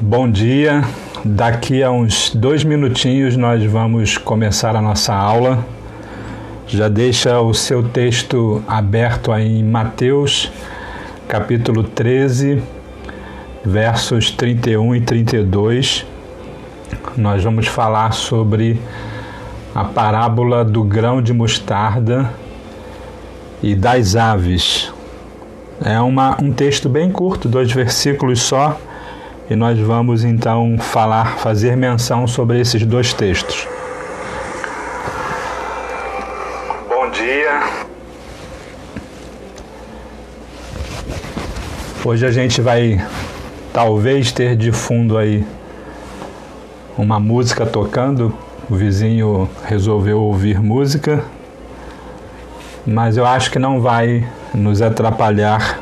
Bom dia, daqui a uns 2 minutinhos nós vamos começar a nossa aula. Já deixa o seu texto aberto aí em Mateus, capítulo 13, versos 31 e 32. Nós vamos falar sobre a parábola do grão de mostarda e das aves. É um texto bem curto, 2 versículos só, e nós vamos então fazer menção sobre esses 2 textos. Bom dia. Hoje a gente vai talvez ter de fundo aí uma música tocando. O vizinho resolveu ouvir música, mas eu acho que não vai nos atrapalhar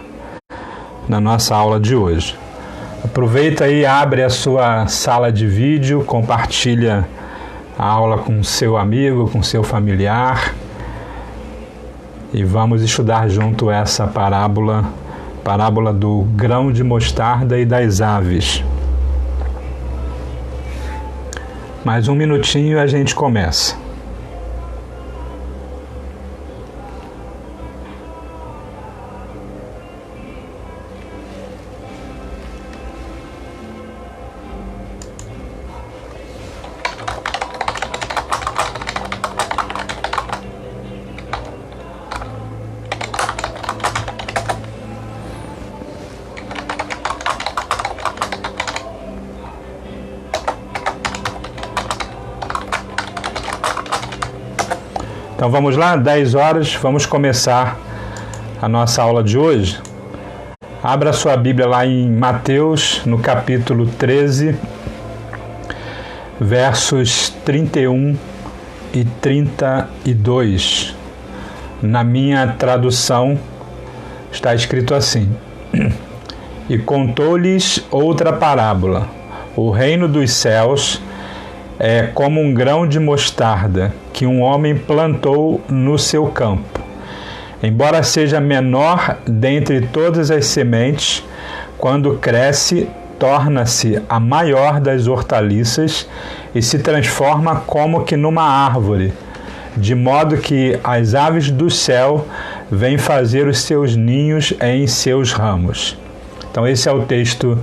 na nossa aula de hoje. Aproveita aí, abre a sua sala de vídeo, compartilha a aula com seu amigo, com seu familiar, e vamos estudar junto essa parábola do grão de mostarda e das aves. Mais um minutinho e a gente começa. Então vamos lá, 10 horas, vamos começar a nossa aula de hoje. Abra sua Bíblia lá em Mateus, no capítulo 13, versos 31 e 32. Na minha tradução está escrito assim: E contou-lhes outra parábola. O reino dos céus é como um grão de mostarda que um homem plantou no seu campo. Embora seja menor dentre todas as sementes, quando cresce, torna-se a maior das hortaliças e se transforma como que numa árvore, de modo que as aves do céu vêm fazer os seus ninhos em seus ramos. Então esse é o texto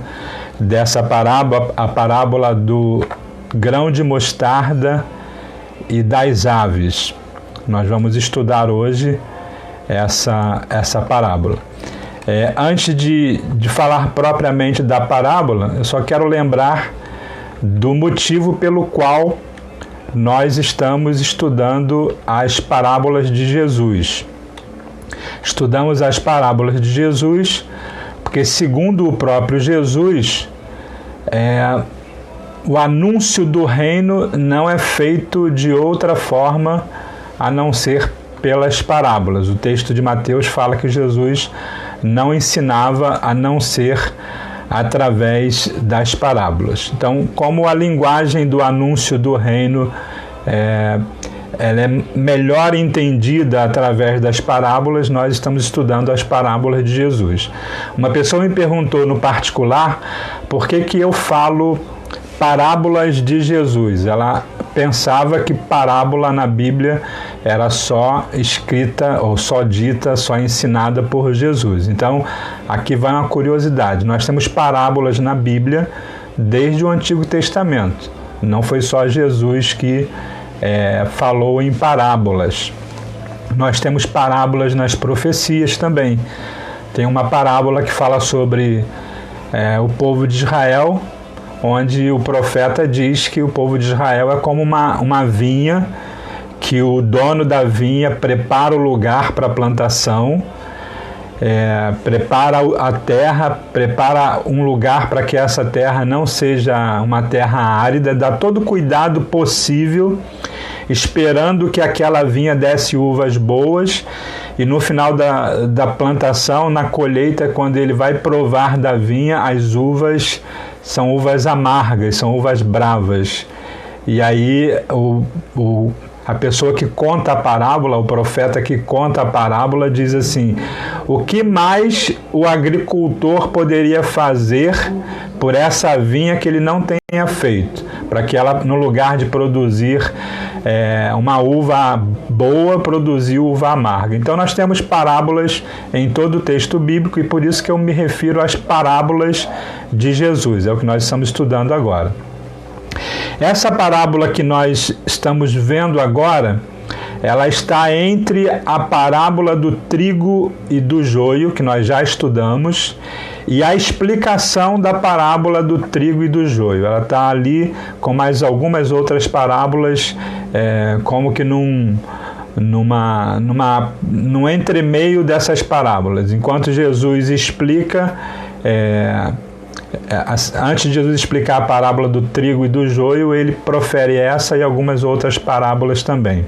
dessa parábola, a parábola do grão de mostarda e das aves. Nós vamos estudar hoje essa parábola. Antes de falar propriamente da parábola, eu só quero lembrar do motivo pelo qual nós estamos estudando as parábolas de Jesus. Estudamos as parábolas de Jesus porque, segundo o próprio Jesus, o anúncio do reino não é feito de outra forma a não ser pelas parábolas. O texto de Mateus fala que Jesus não ensinava a não ser através das parábolas. Então, como a linguagem do anúncio do reino ela é melhor entendida através das parábolas, nós estamos estudando as parábolas de Jesus. Uma pessoa me perguntou no particular por que eu falo parábolas de Jesus. Ela pensava que parábola na Bíblia era só escrita ou só dita, só ensinada por Jesus. Então, aqui vai uma curiosidade. Nós temos parábolas na Bíblia desde o Antigo Testamento. Não foi só Jesus que falou em parábolas. Nós temos parábolas nas profecias também. Tem uma parábola que fala sobre o povo de Israel, onde o profeta diz que o povo de Israel é como uma vinha, que o dono da vinha prepara o lugar para a plantação, prepara a terra, prepara um lugar para que essa terra não seja uma terra árida, dá todo o cuidado possível, esperando que aquela vinha desse uvas boas, e no final da plantação, na colheita, quando ele vai provar da vinha, as uvas são uvas amargas, são uvas bravas. E aí a pessoa que conta a parábola, o profeta que conta a parábola, diz assim: o que mais o agricultor poderia fazer por essa vinha que ele não tenha feito, para que ela, no lugar de produzir uma uva boa, produzir uva amarga. Então nós temos parábolas em todo o texto bíblico, e por isso que eu me refiro às parábolas de Jesus, é o que nós estamos estudando agora. Essa parábola que nós estamos vendo agora, ela está entre a parábola do trigo e do joio, que nós já estudamos, e a explicação da parábola do trigo e do joio. Ela está ali com mais algumas outras parábolas, como que num entremeio dessas parábolas. Enquanto Jesus explica, antes de Jesus explicar a parábola do trigo e do joio, ele profere essa e algumas outras parábolas também.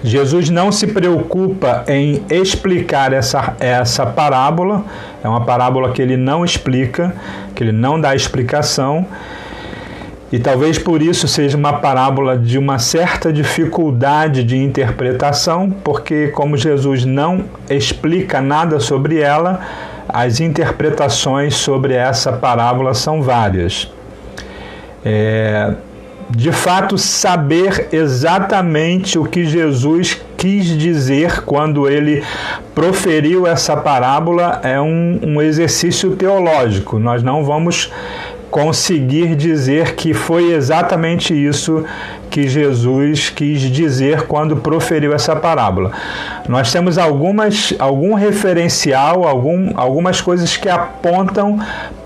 Jesus não se preocupa em explicar essa parábola, é uma parábola que ele não explica, que ele não dá explicação, e talvez por isso seja uma parábola de uma certa dificuldade de interpretação, porque como Jesus não explica nada sobre ela, as interpretações sobre essa parábola são várias. De fato, saber exatamente o que Jesus quis dizer quando ele proferiu essa parábola é um exercício teológico. Nós não vamos conseguir dizer que foi exatamente isso que Jesus quis dizer quando proferiu essa parábola. Nós temos algum referencial, algumas coisas que apontam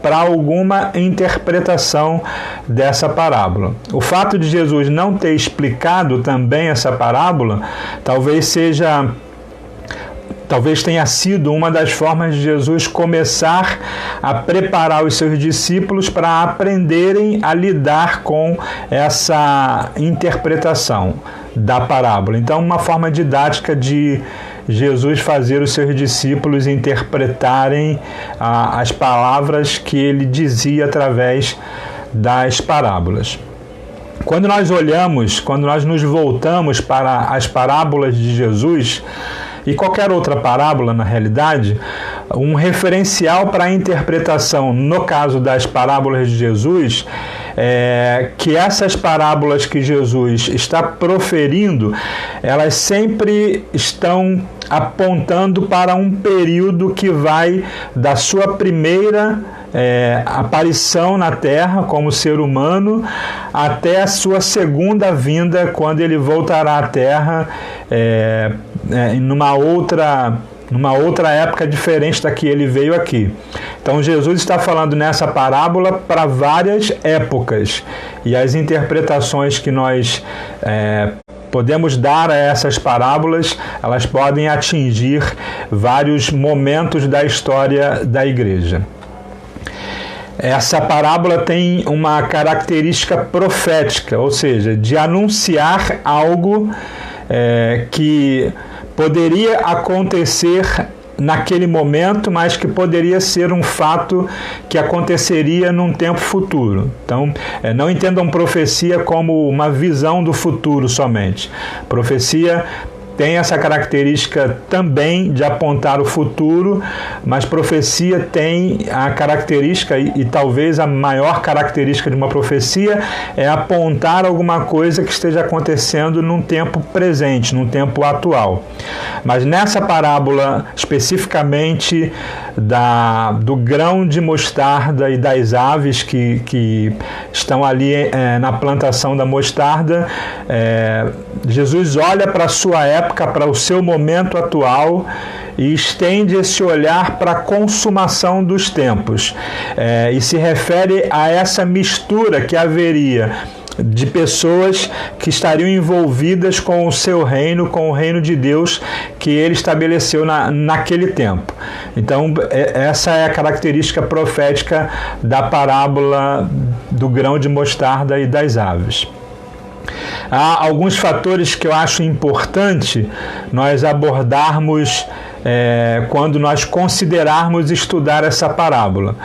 para alguma interpretação dessa parábola. O fato de Jesus não ter explicado também essa parábola, talvez tenha sido uma das formas de Jesus começar a preparar os seus discípulos para aprenderem a lidar com essa interpretação da parábola. Então, uma forma didática de Jesus fazer os seus discípulos interpretarem as palavras que ele dizia através das parábolas. Quando nós nos voltamos para as parábolas de Jesus, e qualquer outra parábola, na realidade, um referencial para a interpretação, no caso das parábolas de Jesus, é que essas parábolas que Jesus está proferindo, elas sempre estão apontando para um período que vai da sua primeira aparição na Terra como ser humano até a sua segunda vinda, quando ele voltará à Terra numa outra época diferente da que ele veio aqui. Então Jesus está falando nessa parábola para várias épocas, e as interpretações que nós podemos dar a essas parábolas, elas podem atingir vários momentos da história da igreja. Essa parábola tem uma característica profética, ou seja, de anunciar algo que poderia acontecer naquele momento, mas que poderia ser um fato que aconteceria num tempo futuro. Então, não entendam profecia como uma visão do futuro somente. Profecia tem essa característica também de apontar o futuro, mas profecia tem a característica, e talvez a maior característica de uma profecia, é apontar alguma coisa que esteja acontecendo num tempo presente, num tempo atual. Mas nessa parábola, especificamente do grão de mostarda e das aves que estão ali na plantação da mostarda, Jesus olha para a sua época, para o seu momento atual, e estende esse olhar para a consumação dos tempos, e se refere a essa mistura que haveria de pessoas que estariam envolvidas com o seu reino, com o reino de Deus que ele estabeleceu naquele tempo. Então, essa é a característica profética da parábola do grão de mostarda e das aves. Há alguns fatores que eu acho importante nós abordarmos quando nós considerarmos estudar essa parábola.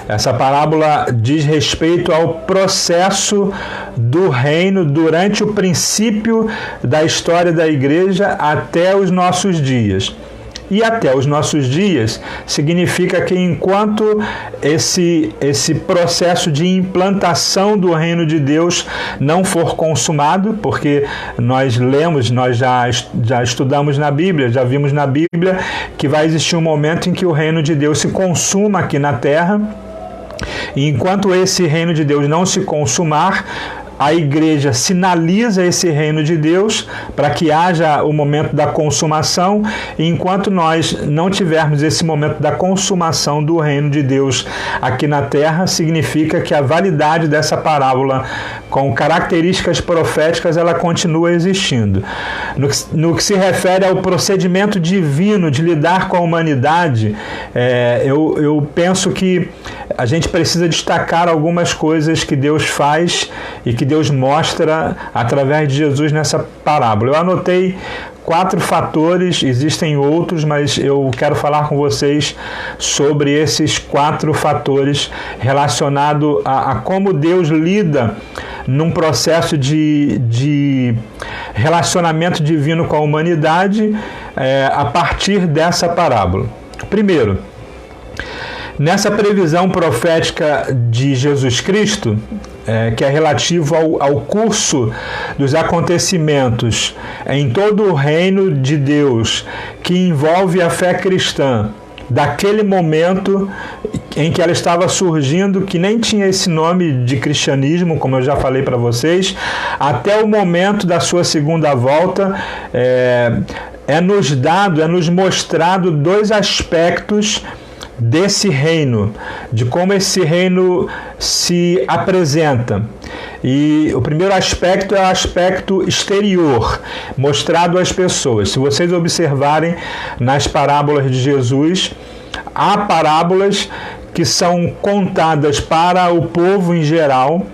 Essa parábola diz respeito ao processo do reino durante o princípio da história da igreja até os nossos dias. E até os nossos dias significa que enquanto esse processo de implantação do reino de Deus não for consumado, porque nós lemos, nós já estudamos na Bíblia, já vimos na Bíblia que vai existir um momento em que o reino de Deus se consuma aqui na terra, e enquanto esse reino de Deus não se consumar, a igreja sinaliza esse reino de Deus para que haja o momento da consumação, e enquanto nós não tivermos esse momento da consumação do reino de Deus aqui na terra, significa que a validade dessa parábola com características proféticas ela continua existindo. No que se refere ao procedimento divino de lidar com a humanidade, eu penso que a gente precisa destacar algumas coisas que Deus faz e que Deus mostra através de Jesus nessa parábola. Eu anotei 4 fatores, existem outros, mas eu quero falar com vocês sobre esses 4 fatores relacionados a como Deus lida num processo de relacionamento divino com a humanidade a partir dessa parábola. Primeiro, nessa previsão profética de Jesus Cristo, que é relativo ao curso dos acontecimentos em todo o reino de Deus, que envolve a fé cristã, daquele momento em que ela estava surgindo, que nem tinha esse nome de cristianismo, como eu já falei para vocês, até o momento da sua segunda volta, nos mostrado 2 aspectos desse reino, de como esse reino se apresenta. E o primeiro aspecto é o aspecto exterior, mostrado às pessoas. Se vocês observarem nas parábolas de Jesus, há parábolas que são contadas para o povo em geral,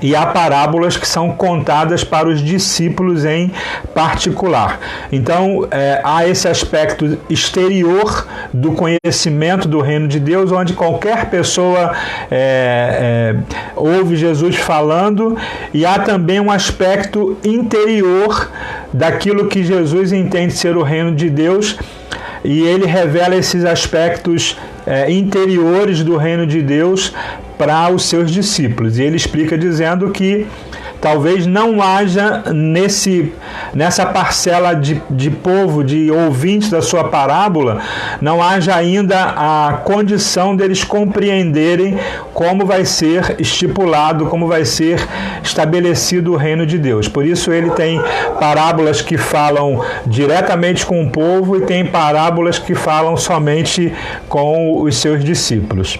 e há parábolas que são contadas para os discípulos em particular. Então, há esse aspecto exterior do conhecimento do reino de Deus, onde qualquer pessoa ouve Jesus falando, e há também um aspecto interior daquilo que Jesus entende ser o reino de Deus, e ele revela esses aspectos interiores do reino de Deus para os seus discípulos. E ele explica dizendo que talvez não haja nessa parcela de povo, de ouvintes da sua parábola, não haja ainda a condição deles compreenderem como vai ser estipulado, como vai ser estabelecido o reino de Deus. Por isso ele tem parábolas que falam diretamente com o povo e tem parábolas que falam somente com os seus discípulos.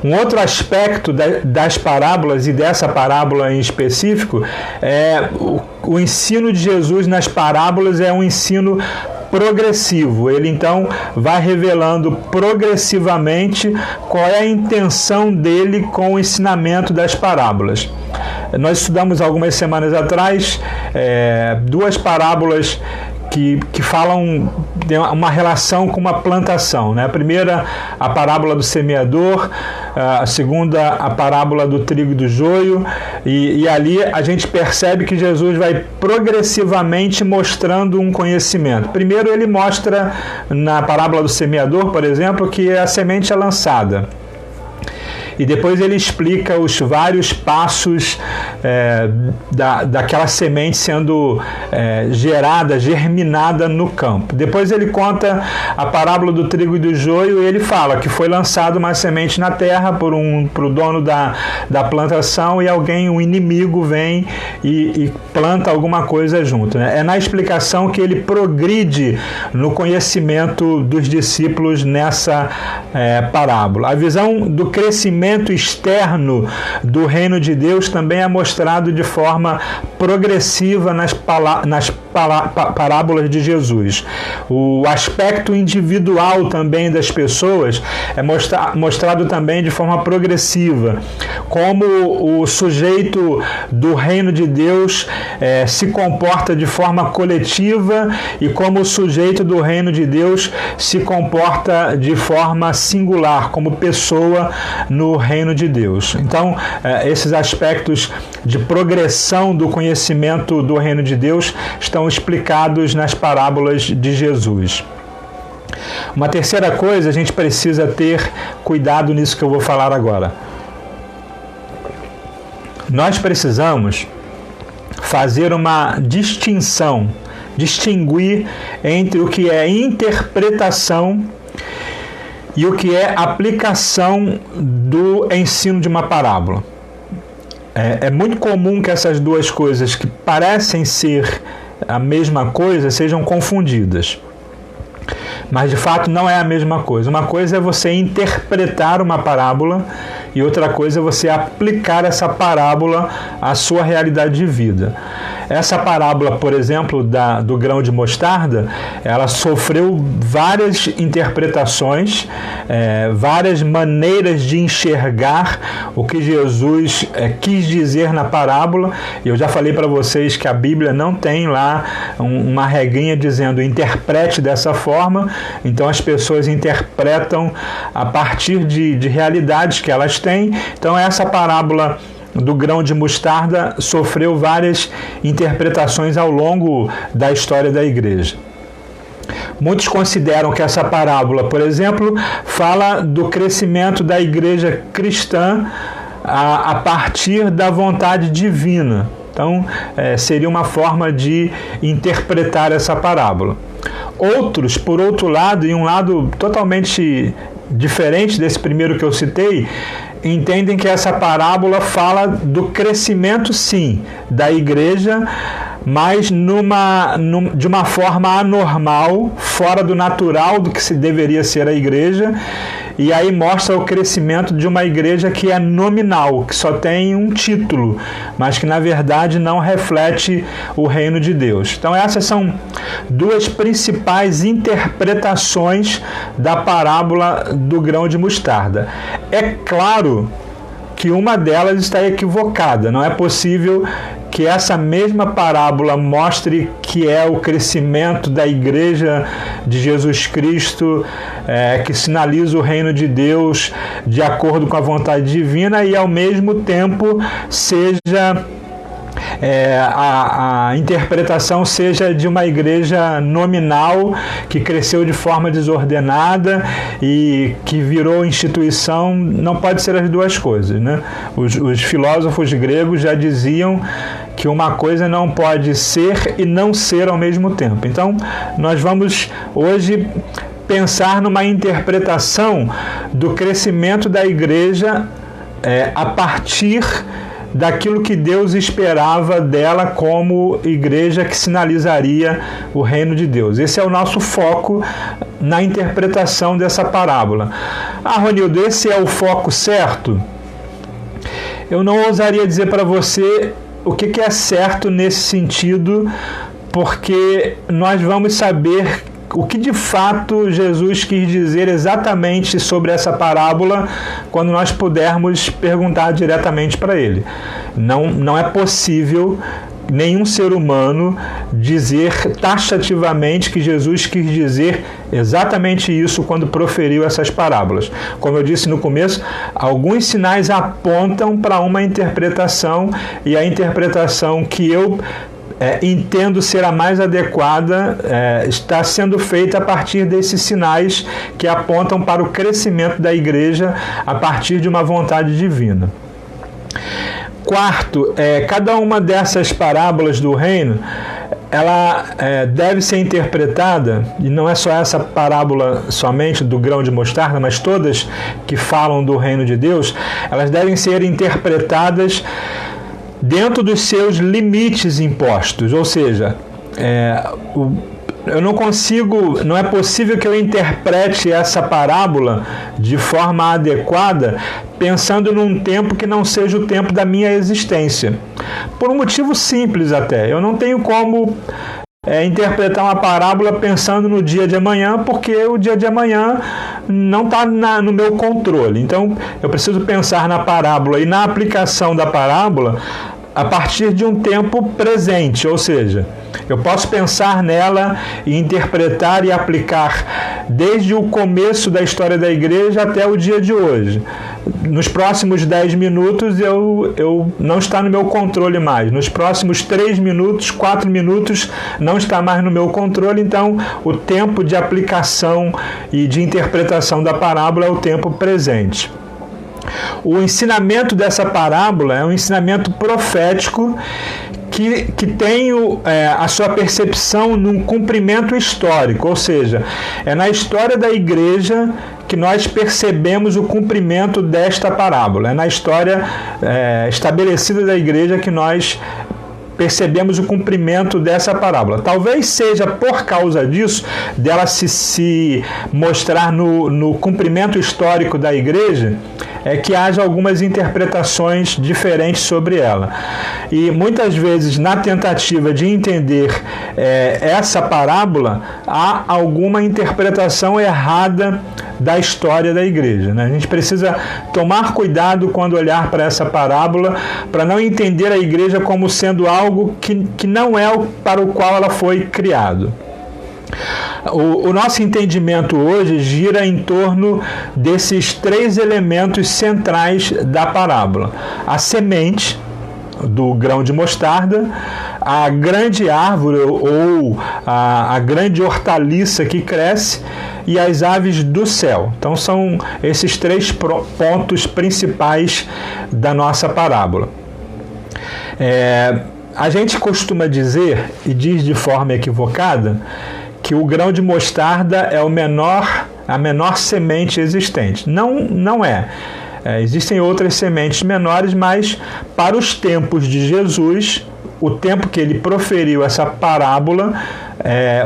Um outro aspecto das parábolas, e dessa parábola em específico, é o ensino de Jesus nas parábolas é um ensino progressivo. Ele então vai revelando progressivamente qual é a intenção dele com o ensinamento das parábolas. Nós estudamos algumas semanas atrás 2 parábolas que falam de uma relação com uma plantação, né? A primeira, a parábola do semeador, a segunda, a parábola do trigo e do joio, e ali a gente percebe que Jesus vai progressivamente mostrando um conhecimento. Primeiro ele mostra, na parábola do semeador, por exemplo, que a semente é lançada. E depois ele explica os vários passos daquela semente sendo germinada no campo. Depois ele conta a parábola do trigo e do joio, e ele fala que foi lançado uma semente na terra pro dono da plantação, e um inimigo vem e planta alguma coisa junto, né? É na explicação que ele progride no conhecimento dos discípulos nessa parábola. A visão do crescimento externo do reino de Deus também é mostrado de forma progressiva nas parábolas de Jesus. O aspecto individual também das pessoas é mostrado também de forma progressiva, como o sujeito do reino de Deus se comporta de forma coletiva e como o sujeito do reino de Deus se comporta de forma singular, como pessoa no reino de Deus. Então, esses aspectos de progressão do conhecimento do reino de Deus estão explicados nas parábolas de Jesus. Uma terceira coisa, a gente precisa ter cuidado nisso que eu vou falar agora. Nós precisamos fazer uma distinção, distinguir entre o que é interpretação e o que é aplicação do ensino de uma parábola. É muito comum que essas duas coisas que parecem ser a mesma coisa sejam confundidas. Mas de fato não é a mesma coisa. Uma coisa é você interpretar uma parábola e outra coisa é você aplicar essa parábola à sua realidade de vida. Essa parábola, por exemplo, do grão de mostarda, ela sofreu várias interpretações, várias maneiras de enxergar o que Jesus quis dizer na parábola. E eu já falei para vocês que a Bíblia não tem lá uma regrinha dizendo interprete dessa forma. Então as pessoas interpretam a partir de realidades que elas têm. Então essa parábola do grão de mostarda sofreu várias interpretações ao longo da história da igreja. Muitos consideram que essa parábola, por exemplo, fala do crescimento da igreja cristã a partir da vontade divina. Então, seria uma forma de interpretar essa parábola. Outros, por outro lado, e um lado totalmente diferente desse primeiro que eu citei, entendem que essa parábola fala do crescimento, sim, da igreja, mas de uma forma anormal, fora do natural do que se deveria ser a igreja, e aí mostra o crescimento de uma igreja que é nominal, que só tem um título, mas que na verdade não reflete o reino de Deus. Então essas são duas principais interpretações da parábola do grão de mostarda. É claro que uma delas está equivocada. Não é possível que essa mesma parábola mostre que é o crescimento da igreja de Jesus Cristo, que sinaliza o reino de Deus de acordo com a vontade divina, e ao mesmo tempo seja a interpretação seja de uma igreja nominal que cresceu de forma desordenada e que virou instituição. Não pode ser as duas coisas, né? Os filósofos gregos já diziam que uma coisa não pode ser e não ser ao mesmo tempo. Então, nós vamos hoje pensar numa interpretação do crescimento da igreja a partir daquilo que Deus esperava dela como igreja que sinalizaria o reino de Deus. Esse é o nosso foco na interpretação dessa parábola. Ronildo, esse é o foco certo? Eu não ousaria dizer para você o que é certo nesse sentido, porque nós vamos saber o que de fato Jesus quis dizer exatamente sobre essa parábola quando nós pudermos perguntar diretamente para ele. Não é possível nenhum ser humano dizer taxativamente que Jesus quis dizer exatamente isso quando proferiu essas parábolas. Como eu disse no começo, alguns sinais apontam para uma interpretação, e a interpretação que eu entendo ser a mais adequada está sendo feita a partir desses sinais que apontam para o crescimento da igreja a partir de uma vontade divina. Quarto, cada uma dessas parábolas do reino, ela deve ser interpretada, e não é só essa parábola somente do grão de mostarda, mas todas que falam do reino de Deus, elas devem ser interpretadas dentro dos seus limites impostos, ou seja, não é possível que eu interprete essa parábola de forma adequada pensando num tempo que não seja o tempo da minha existência. Por um motivo simples até, eu não tenho como interpretar uma parábola pensando no dia de amanhã, porque o dia de amanhã não está no meu controle. Então, eu preciso pensar na parábola e na aplicação da parábola a partir de um tempo presente, ou seja, eu posso pensar nela e interpretar e aplicar desde o começo da história da igreja até o dia de hoje. Nos próximos 10 minutos eu não está no meu controle mais. Nos próximos 3 minutos, 4 minutos não está mais no meu controle. Então, o tempo de aplicação e de interpretação da parábola é o tempo presente. O ensinamento dessa parábola é um ensinamento profético que tem a sua percepção num cumprimento histórico, ou seja, é na história da igreja que nós percebemos o cumprimento desta parábola, é na história estabelecida da igreja que nós percebemos o cumprimento dessa parábola. Talvez seja por causa disso, dela se mostrar no cumprimento histórico da igreja, que haja algumas interpretações diferentes sobre ela. E muitas vezes, na tentativa de entender essa parábola, há alguma interpretação errada da história da igreja, né? A gente precisa tomar cuidado quando olhar para essa parábola, para não entender a igreja como sendo algo que não é para o qual ela foi criada. O nosso entendimento hoje gira em torno desses 3 elementos centrais da parábola: a semente do grão de mostarda, a grande árvore ou a grande hortaliça que cresce e as aves do céu. Então são esses 3 pontos principais da nossa parábola. A gente costuma dizer, e diz de forma equivocada, que o grão de mostarda é a menor semente existente. Não é. Existem outras sementes menores, mas para os tempos de Jesus, o tempo que ele proferiu essa parábola,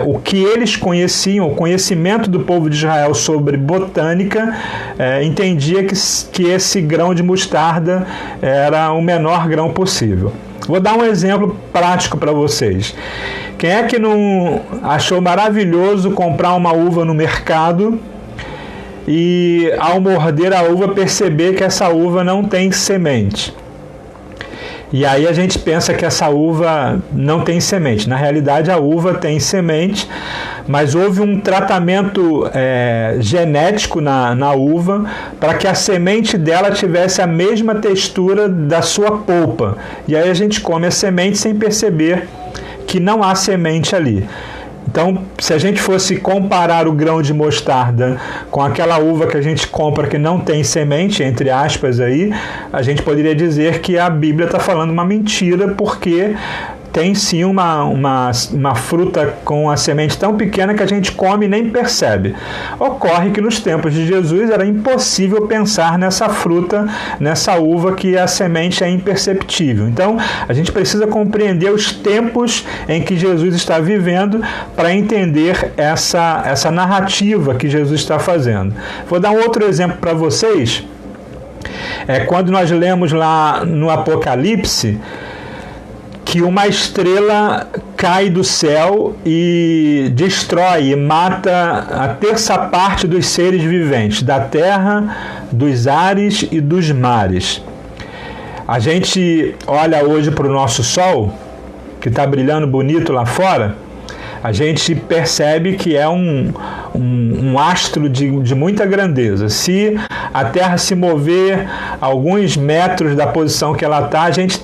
o que eles conheciam, o conhecimento do povo de Israel sobre botânica, entendia que esse grão de mostarda era o menor grão possível. Vou dar um exemplo prático para vocês. Quem é que não achou maravilhoso comprar uma uva no mercado e, ao morder a uva, perceber que essa uva não tem semente? E aí a gente pensa que essa uva não tem semente. Na realidade, a uva tem semente, mas houve um tratamento genético na uva para que a semente dela tivesse a mesma textura da sua polpa. E aí a gente come a semente sem perceber que não há semente ali. Então, se a gente fosse comparar o grão de mostarda com aquela uva que a gente compra que não tem semente, entre aspas aí, a gente poderia dizer que a Bíblia está falando uma mentira, porque tem sim uma fruta com a semente tão pequena que a gente come e nem percebe. Ocorre que nos tempos de Jesus era impossível pensar nessa fruta, nessa uva que a semente é imperceptível. Então, a gente precisa compreender os tempos em que Jesus está vivendo para entender essa narrativa que Jesus está fazendo. Vou dar um outro exemplo para vocês. Quando nós lemos lá no Apocalipse que uma estrela cai do céu e destrói e mata a terça parte dos seres viventes, da terra, dos ares e dos mares. A gente olha hoje para o nosso sol, que está brilhando bonito lá fora, a gente percebe que é um astro de muita grandeza. Se a Terra se mover alguns metros da posição que ela está, a gente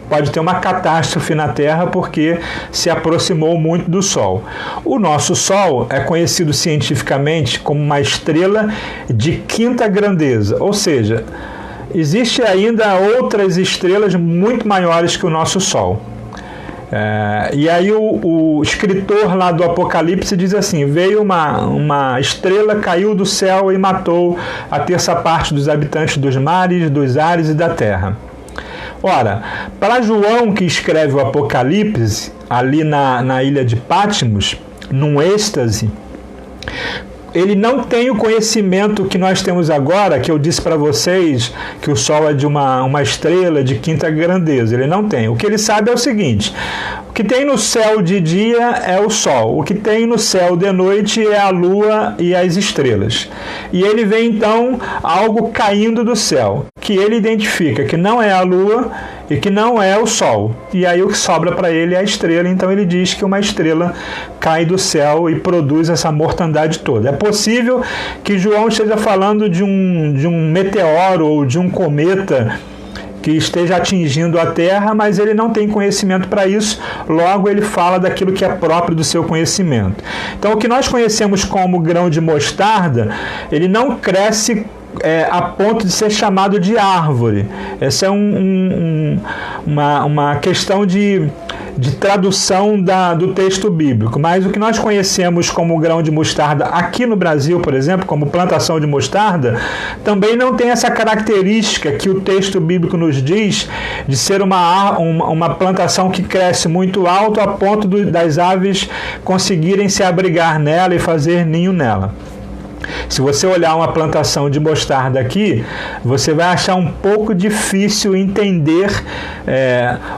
pode ter uma catástrofe na Terra porque se aproximou muito do Sol. O nosso Sol é conhecido cientificamente como uma estrela de quinta grandeza, ou seja, existe ainda outras estrelas muito maiores que o nosso Sol. E aí o escritor lá do Apocalipse diz assim: veio uma estrela, caiu do céu e matou a terça parte dos habitantes dos mares, dos ares e da terra. Ora, para João, que escreve o Apocalipse, ali na ilha de Patmos, num êxtase, ele não tem o conhecimento que nós temos agora, que eu disse para vocês que o Sol é de uma estrela de quinta grandeza. Ele não tem. O que ele sabe é o seguinte: o que tem no céu de dia é o Sol, o que tem no céu de noite é a Lua e as estrelas. E ele vê então algo caindo do céu, que ele identifica que não é a Lua e que não é o Sol. E aí o que sobra para ele é a estrela. Então ele diz que uma estrela cai do céu e produz essa mortandade toda. É possível que João esteja falando de um meteoro ou de um cometa que esteja atingindo a Terra, mas ele não tem conhecimento para isso, logo ele fala daquilo que é próprio do seu conhecimento. Então o que nós conhecemos como grão de mostarda, ele não cresce a ponto de ser chamado de árvore. Essa é uma questão de tradução do texto bíblico, mas o que nós conhecemos como grão de mostarda aqui no Brasil, por exemplo, como plantação de mostarda, também não tem essa característica que o texto bíblico nos diz de ser uma plantação que cresce muito alto a ponto das aves conseguirem se abrigar nela e fazer ninho nela. Se você olhar uma plantação de mostarda aqui, você vai achar um pouco difícil entender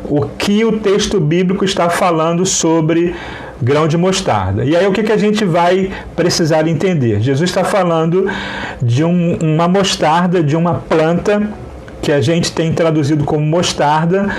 o que o texto bíblico está falando sobre grão de mostarda. E aí o que a gente vai precisar entender? Jesus está falando de uma mostarda, de uma planta que a gente tem traduzido como mostarda,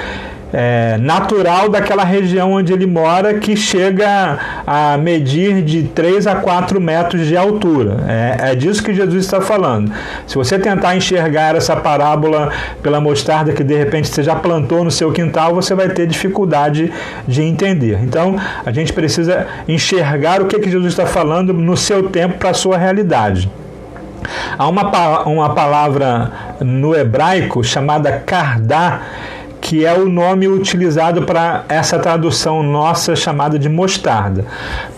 natural daquela região onde ele mora, que chega a medir de 3 a 4 metros de altura. É disso que Jesus está falando. Se você tentar enxergar essa parábola pela mostarda que de repente você já plantou no seu quintal, você vai ter dificuldade de entender. Então, a gente precisa enxergar o que Jesus está falando no seu tempo para a sua realidade. Há uma palavra no hebraico chamada kardá, que é o nome utilizado para essa tradução nossa chamada de mostarda.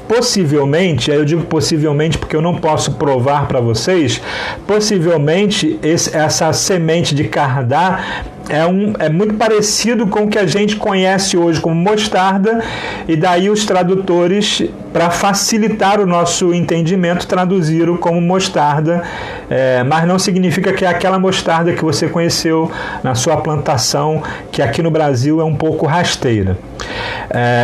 Possivelmente, aí eu digo possivelmente porque eu não posso provar para vocês, possivelmente essa semente de kardá é muito parecido com o que a gente conhece hoje como mostarda, e daí os tradutores, para facilitar o nosso entendimento, traduziram como mostarda, mas não significa que é aquela mostarda que você conheceu na sua plantação, que aqui no Brasil é um pouco rasteira.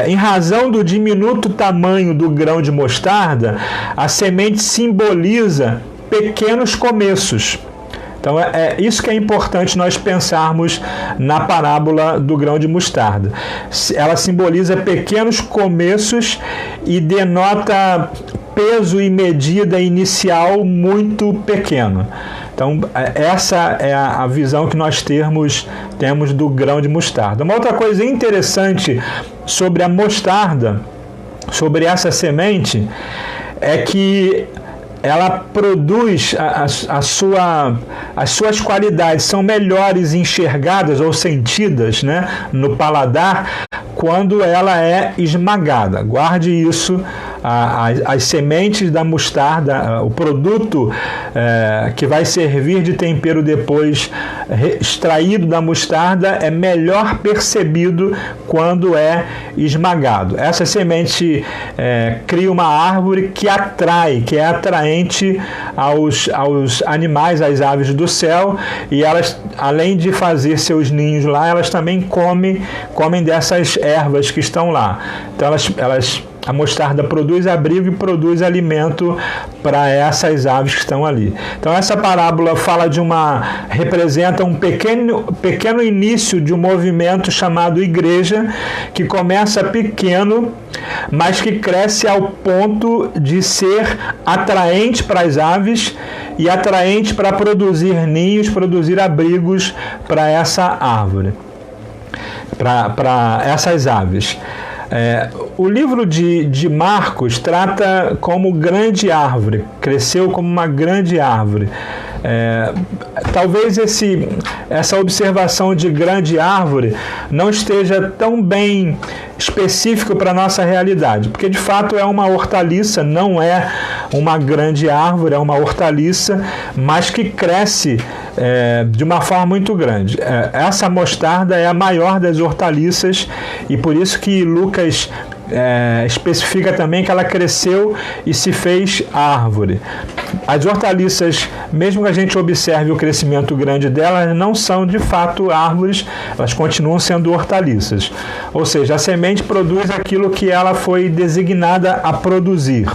Em razão do diminuto tamanho do grão de mostarda, a semente simboliza pequenos começos. Então é isso que é importante nós pensarmos na parábola do grão de mostarda. Ela simboliza pequenos começos e denota peso e medida inicial muito pequeno. Então essa é a visão que nós temos do grão de mostarda. Uma outra coisa interessante sobre a mostarda, sobre essa semente, é que ela produz as suas qualidades, são melhores enxergadas ou sentidas, né, no paladar quando ela é esmagada. Guarde isso. As sementes da mostarda, o produto que vai servir de tempero depois extraído da mostarda, é melhor percebido quando é esmagado. Essa semente cria uma árvore que atrai, que é atraente aos animais, às aves do céu, e elas, além de fazer seus ninhos lá, elas também comem dessas ervas que estão lá. Então a mostarda produz abrigo e produz alimento para essas aves que estão ali. Então essa parábola representa um pequeno início de um movimento chamado igreja, que começa pequeno, mas que cresce ao ponto de ser atraente para as aves e atraente para produzir ninhos, produzir abrigos para essa árvore, para essas aves. O livro de Marcos trata como grande árvore, cresceu como uma grande árvore. Talvez essa observação de grande árvore não esteja tão bem específico para a nossa realidade, porque de fato é uma hortaliça, não é uma grande árvore, é uma hortaliça, mas que cresce de uma forma muito grande. Essa mostarda é a maior das hortaliças, e por isso que Lucas especifica também que ela cresceu e se fez árvore. As hortaliças, mesmo que a gente observe o crescimento grande delas, não são de fato árvores, elas continuam sendo hortaliças. Ou seja, a semente produz aquilo que ela foi designada a produzir.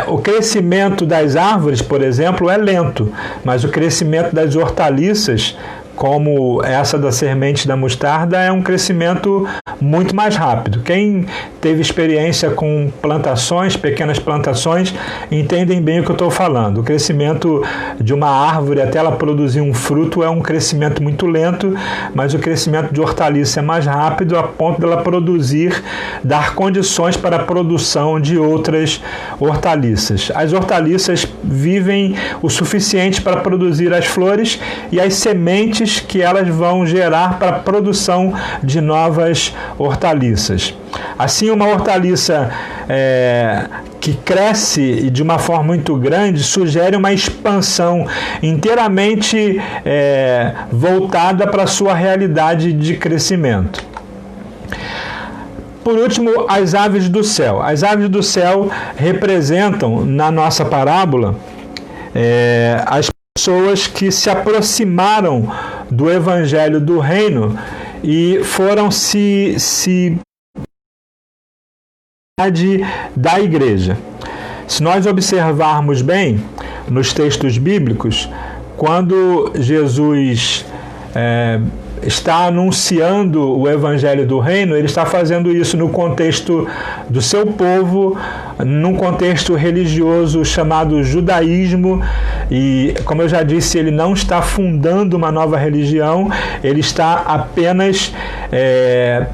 O crescimento das árvores, por exemplo, é lento, mas o crescimento das hortaliças, como essa da semente da mostarda, é um crescimento muito mais rápido. Quem teve experiência com plantações, pequenas plantações, entendem bem o que eu estou falando. O crescimento de uma árvore até ela produzir um fruto é um crescimento muito lento, mas o crescimento de hortaliça é mais rápido, a ponto dela produzir, dar condições para a produção de outras hortaliças. As hortaliças vivem o suficiente para produzir as flores e as sementes que elas vão gerar para a produção de novas hortaliças. Assim, uma hortaliça que cresce de uma forma muito grande sugere uma expansão inteiramente voltada para a sua realidade de crescimento. Por último, as aves do céu. As aves do céu representam, na nossa parábola, as pessoas que se aproximaram do Evangelho do Reino e foram da igreja. Se nós observarmos bem nos textos bíblicos, quando Jesus está anunciando o Evangelho do Reino, ele está fazendo isso no contexto do seu povo, num contexto religioso chamado judaísmo, e, como eu já disse, ele não está fundando uma nova religião, ele está apenas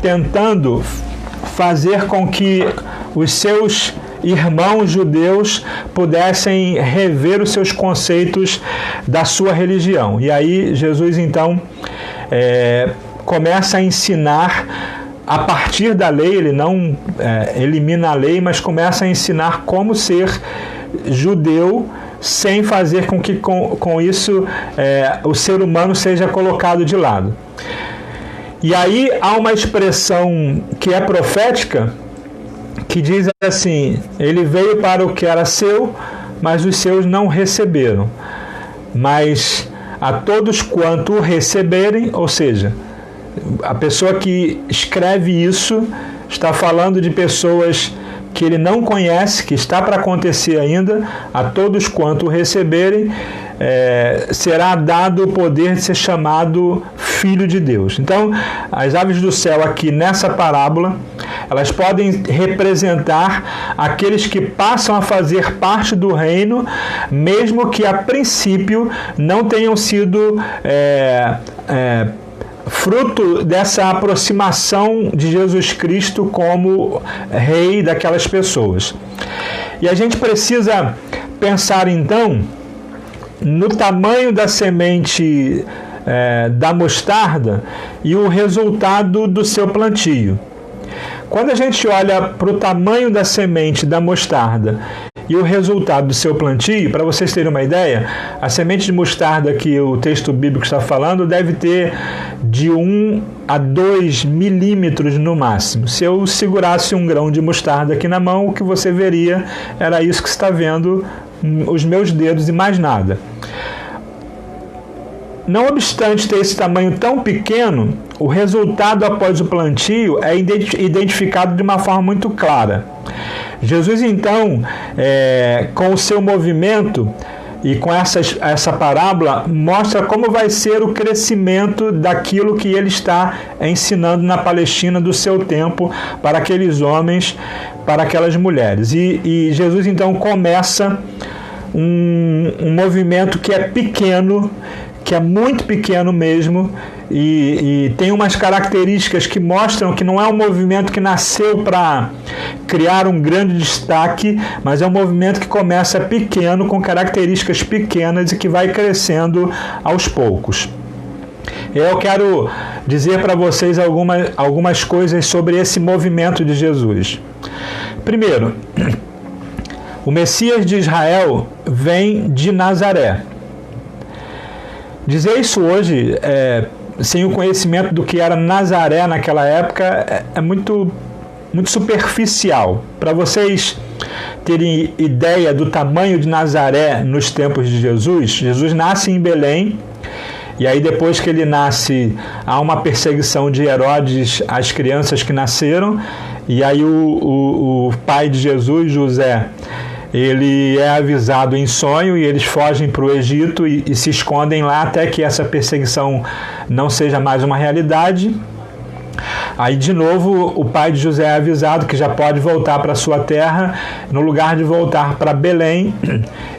tentando fazer com que os seus irmãos judeus pudessem rever os seus conceitos da sua religião. E aí Jesus, então, começa a ensinar a partir da lei. Ele não elimina a lei, mas começa a ensinar como ser judeu sem fazer com que com isso o ser humano seja colocado de lado. E aí há uma expressão que é profética, que diz assim: ele veio para o que era seu, mas os seus não receberam. Mas a todos quanto o receberem, ou seja, a pessoa que escreve isso está falando de pessoas que ele não conhece, que está para acontecer ainda. A todos quanto o receberem, será dado o poder de ser chamado filho de Deus. Então, as aves do céu aqui nessa parábola, elas podem representar aqueles que passam a fazer parte do reino, mesmo que a princípio não tenham sido fruto dessa aproximação de Jesus Cristo como rei daquelas pessoas. E a gente precisa pensar então no tamanho da semente da mostarda e o resultado do seu plantio. Quando a gente olha para o tamanho da semente da mostarda e o resultado do seu plantio, para vocês terem uma ideia, a semente de mostarda que o texto bíblico está falando deve ter de 1 a 2 milímetros no máximo. Se eu segurasse um grão de mostarda aqui na mão, o que você veria era isso que você está vendo, os meus dedos e mais nada. Não obstante ter esse tamanho tão pequeno, o resultado após o plantio é identificado de uma forma muito clara. Jesus, então, com o seu movimento e com essa parábola, mostra como vai ser o crescimento daquilo que ele está ensinando na Palestina do seu tempo para aqueles homens, para aquelas mulheres. E Jesus, então, começa um movimento que é pequeno, que é muito pequeno mesmo, e tem umas características que mostram que não é um movimento que nasceu para criar um grande destaque, mas é um movimento que começa pequeno, com características pequenas e que vai crescendo aos poucos. Eu quero dizer para vocês algumas coisas sobre esse movimento de Jesus. Primeiro, o Messias de Israel vem de Nazaré. Dizer isso hoje, sem o conhecimento do que era Nazaré naquela época, é muito muito superficial. Para vocês terem ideia do tamanho de Nazaré nos tempos de Jesus, Jesus nasce em Belém, e aí depois que ele nasce, há uma perseguição de Herodes às crianças que nasceram, e aí o pai de Jesus, José, ele é avisado em sonho e eles fogem para o Egito e se escondem lá até que essa perseguição não seja mais uma realidade. Aí, de novo, o pai de José é avisado que já pode voltar para sua terra. No lugar de voltar para Belém,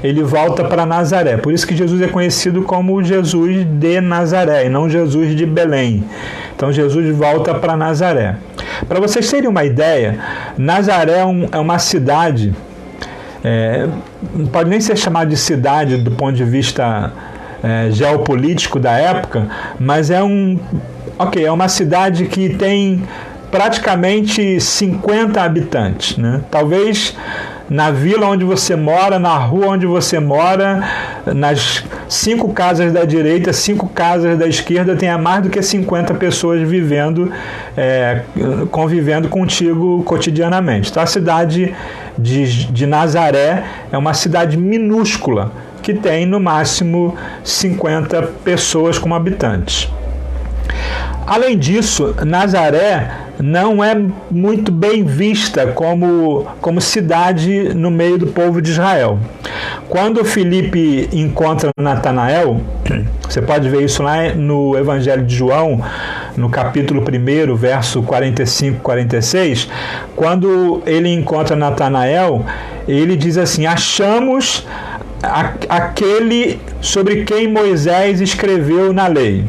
ele volta para Nazaré. Por isso que Jesus é conhecido como Jesus de Nazaré e não Jesus de Belém. Então, Jesus volta para Nazaré. Para vocês terem uma ideia, Nazaré é uma cidade, não pode nem ser chamada de cidade do ponto de vista geopolítico da época, mas é uma cidade que tem praticamente 50 habitantes, né? Talvez na vila onde você mora, na rua onde você mora, nas 5 casas da direita, 5 casas da esquerda, tenha mais do que 50 pessoas convivendo contigo cotidianamente. Então a cidade de Nazaré é uma cidade minúscula, que tem no máximo 50 pessoas como habitantes. Além disso, Nazaré não é muito bem vista como cidade no meio do povo de Israel. Quando Filipe encontra Natanael, você pode ver isso lá no Evangelho de João, no capítulo 1, verso 45 e 46, quando ele encontra Natanael, ele diz assim: achamos aquele sobre quem Moisés escreveu na lei,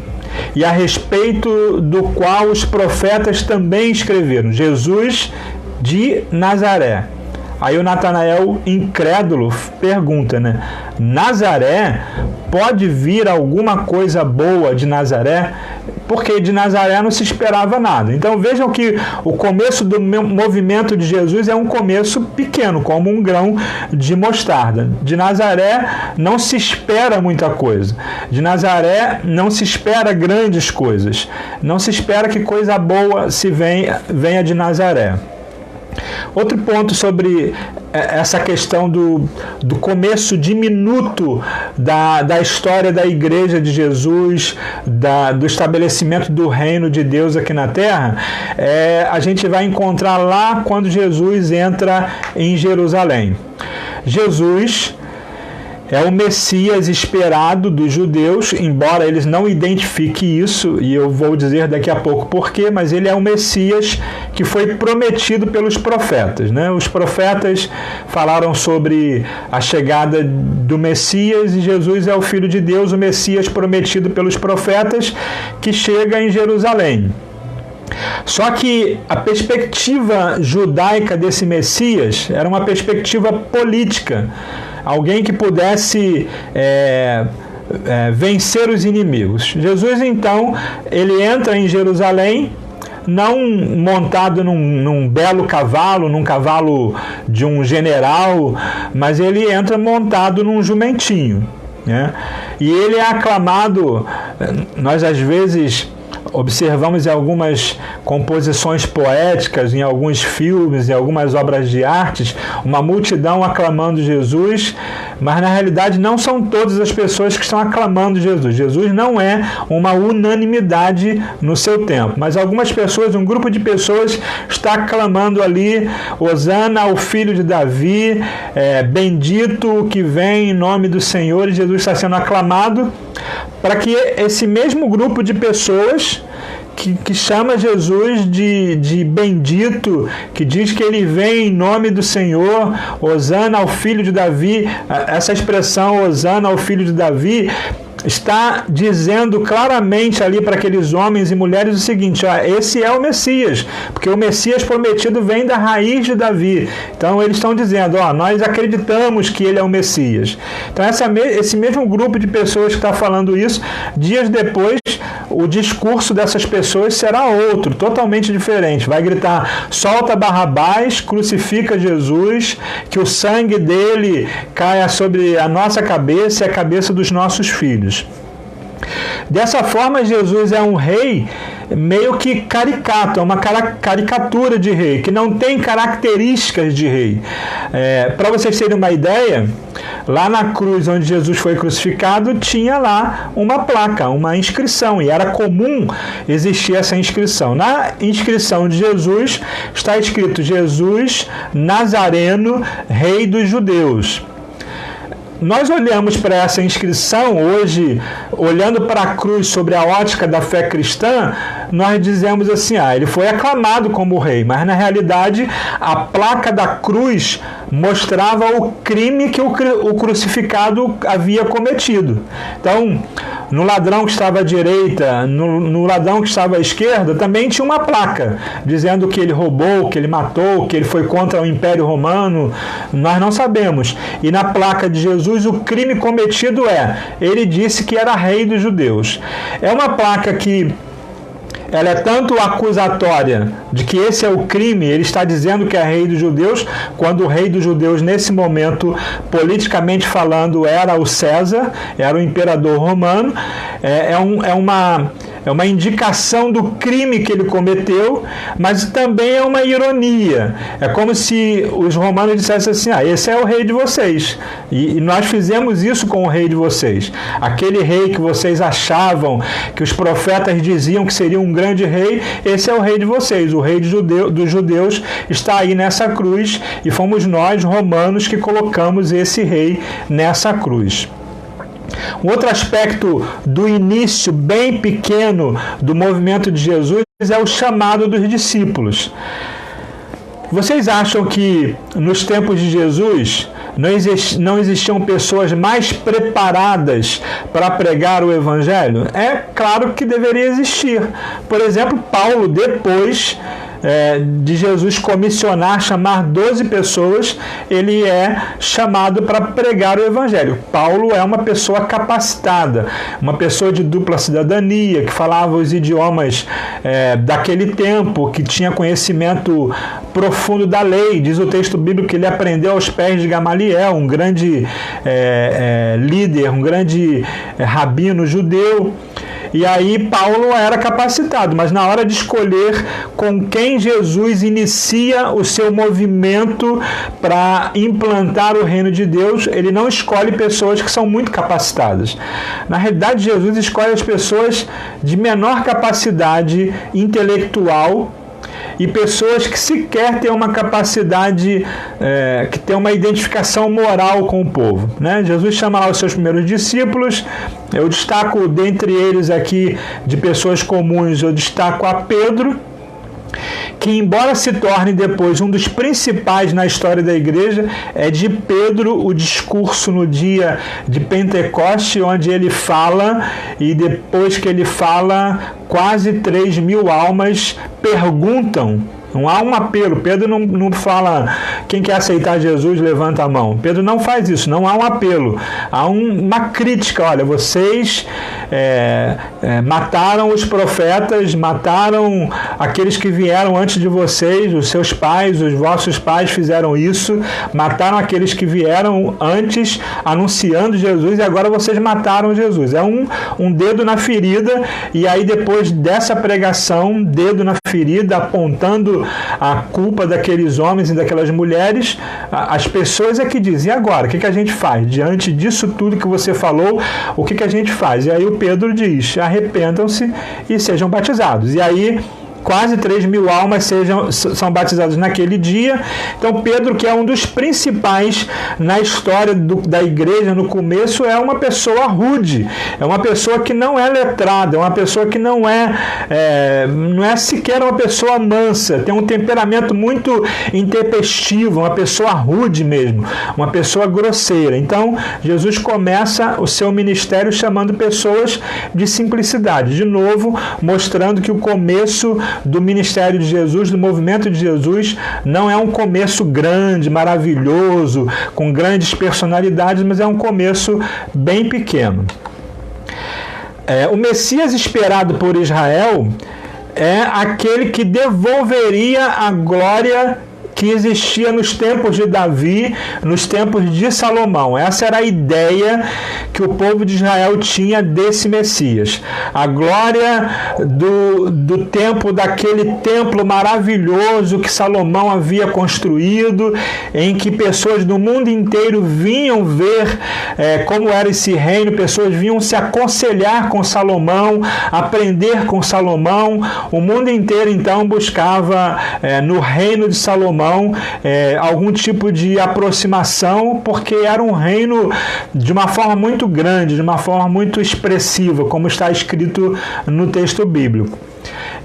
e a respeito do qual os profetas também escreveram, Jesus de Nazaré. Aí o Natanael, incrédulo, pergunta, né? Nazaré? Pode vir alguma coisa boa de Nazaré? Porque de Nazaré não se esperava nada. Então vejam que o começo do movimento de Jesus é um começo pequeno, como um grão de mostarda. De Nazaré não se espera muita coisa. De Nazaré não se espera grandes coisas. Não se espera que coisa boa venha de Nazaré. Outro ponto sobre essa questão do começo diminuto da história da Igreja de Jesus, do estabelecimento do reino de Deus aqui na Terra, a gente vai encontrar lá quando Jesus entra em Jerusalém. Jesus é o Messias esperado dos judeus, embora eles não identifiquem isso, e eu vou dizer daqui a pouco porquê, mas ele é o Messias que foi prometido pelos profetas, né? Os profetas falaram sobre a chegada do Messias, e Jesus é o Filho de Deus, o Messias prometido pelos profetas, que chega em Jerusalém. Só que a perspectiva judaica desse Messias era uma perspectiva política, alguém que pudesse vencer os inimigos. Jesus, então, ele entra em Jerusalém, não montado num belo cavalo, num cavalo de um general, mas ele entra montado num jumentinho, né? E ele é aclamado, nós às vezes observamos em algumas composições poéticas, em alguns filmes, em algumas obras de artes, uma multidão aclamando Jesus, mas na realidade não são todas as pessoas que estão aclamando Jesus. Jesus não é uma unanimidade no seu tempo, mas algumas pessoas, um grupo de pessoas está aclamando ali: Hosana ao filho de Davi, bendito o que vem em nome do Senhor, e Jesus está sendo aclamado, para que esse mesmo grupo de pessoas que chama Jesus de bendito, que diz que ele vem em nome do Senhor, Hosana ao filho de Davi, essa expressão Hosana ao filho de Davi está dizendo claramente ali para aqueles homens e mulheres o seguinte: esse é o Messias, porque o Messias prometido vem da raiz de Davi. Então eles estão dizendo: nós acreditamos que ele é o Messias. Então esse mesmo grupo de pessoas que está falando isso, dias depois o discurso dessas pessoas será outro, totalmente diferente. Vai gritar: solta Barrabás, crucifica Jesus, que o sangue dele caia sobre a nossa cabeça e a cabeça dos nossos filhos. Dessa forma, Jesus é um rei meio que caricato, é uma caricatura de rei, que não tem características de rei. Para vocês terem uma ideia, lá na cruz onde Jesus foi crucificado, tinha lá uma placa, uma inscrição, e era comum existir essa inscrição. Na inscrição de Jesus está escrito: Jesus Nazareno, Rei dos Judeus. Nós olhamos para essa inscrição hoje, olhando para a cruz sobre a ótica da fé cristã, nós dizemos assim: ele foi aclamado como rei, mas na realidade a placa da cruz mostrava o crime que o crucificado havia cometido. Então, no ladrão que estava à direita, no ladrão que estava à esquerda, também tinha uma placa dizendo que ele roubou, que ele matou, que ele foi contra o Império Romano. Nós não sabemos. E na placa de Jesus, o crime cometido ele disse que era rei dos judeus. É uma placa que ela é tanto acusatória de que esse é o crime, ele está dizendo que é rei dos judeus, quando o rei dos judeus, nesse momento, politicamente falando, era o César, era o imperador romano. É uma indicação do crime que ele cometeu, mas também é uma ironia. É como se os romanos dissessem assim: esse é o rei de vocês, e nós fizemos isso com o rei de vocês. Aquele rei que vocês achavam, que os profetas diziam que seria um grande rei, esse é o rei de vocês. O rei dos judeus está aí nessa cruz, e fomos nós, romanos, que colocamos esse rei nessa cruz. Um outro aspecto do início bem pequeno do movimento de Jesus é o chamado dos discípulos. Vocês acham que nos tempos de Jesus não existiam pessoas mais preparadas para pregar o Evangelho? É claro que deveria existir. Por exemplo, Paulo, depois de Jesus comissionar, chamar 12 pessoas, ele é chamado para pregar o Evangelho. Paulo é uma pessoa capacitada, uma pessoa de dupla cidadania, que falava os idiomas daquele tempo, que tinha conhecimento profundo da lei. Diz o texto bíblico que ele aprendeu aos pés de Gamaliel, um grande líder, um grande rabino judeu. E aí Paulo era capacitado, mas na hora de escolher com quem Jesus inicia o seu movimento para implantar o reino de Deus, ele não escolhe pessoas que são muito capacitadas. Na realidade, Jesus escolhe as pessoas de menor capacidade intelectual e pessoas que sequer têm uma capacidade, que têm uma identificação moral com o povo, né? Jesus chama lá os seus primeiros discípulos. Eu destaco dentre eles aqui, de pessoas comuns, eu destaco a Pedro, que embora se torne depois um dos principais na história da igreja, é de Pedro o discurso no dia de Pentecoste, onde ele fala, e depois que ele fala, quase 3.000 almas perguntam. Não há um apelo. Pedro não fala: quem quer aceitar Jesus, levanta a mão. Pedro não faz isso, não há um apelo. Há uma crítica: olha, vocês mataram os profetas, mataram aqueles que vieram antes de vocês, os seus pais, os vossos pais fizeram isso, mataram aqueles que vieram antes anunciando Jesus, e agora vocês mataram Jesus. É um dedo na ferida, e aí depois dessa pregação, dedo na ferida, apontando a culpa daqueles homens e daquelas mulheres, as pessoas é que dizem: e agora? O que a gente faz? Diante disso tudo que você falou, o que a gente faz? E aí o Pedro diz: arrependam-se e sejam batizados. E aí quase 3.000 almas são batizadas naquele dia. Então Pedro, que é um dos principais na história da igreja no começo, é uma pessoa rude, é uma pessoa que não é letrada, é uma pessoa que não é sequer uma pessoa mansa, tem um temperamento muito intempestivo, uma pessoa rude mesmo, uma pessoa grosseira. Então Jesus começa o seu ministério chamando pessoas de simplicidade, de novo mostrando que o começo do ministério de Jesus, do movimento de Jesus, não é um começo grande, maravilhoso, com grandes personalidades, mas é um começo bem pequeno. O Messias esperado por Israel é aquele que devolveria a glória que existia nos tempos de Davi, nos tempos de Salomão. Essa era a ideia que o povo de Israel tinha desse Messias. A glória do tempo, daquele templo maravilhoso que Salomão havia construído, em que pessoas do mundo inteiro vinham ver como era esse reino, pessoas vinham se aconselhar com Salomão, aprender com Salomão. O mundo inteiro então buscava no reino de Salomão algum tipo de aproximação, porque era um reino de uma forma muito grande, de uma forma muito expressiva, como está escrito no texto bíblico.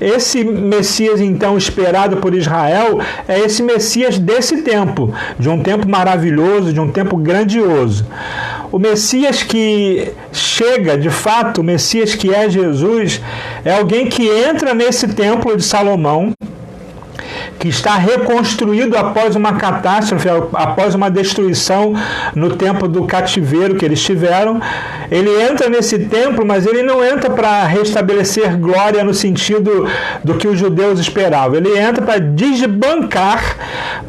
Esse Messias, então, esperado por Israel, é esse Messias desse tempo, de um tempo maravilhoso, de um tempo grandioso. O Messias que chega, de fato, o Messias que é Jesus, é alguém que entra nesse templo de Salomão, que está reconstruído após uma catástrofe, após uma destruição no tempo do cativeiro que eles tiveram. Ele entra nesse templo, mas ele não entra para restabelecer glória no sentido do que os judeus esperavam. Ele entra para desbancar,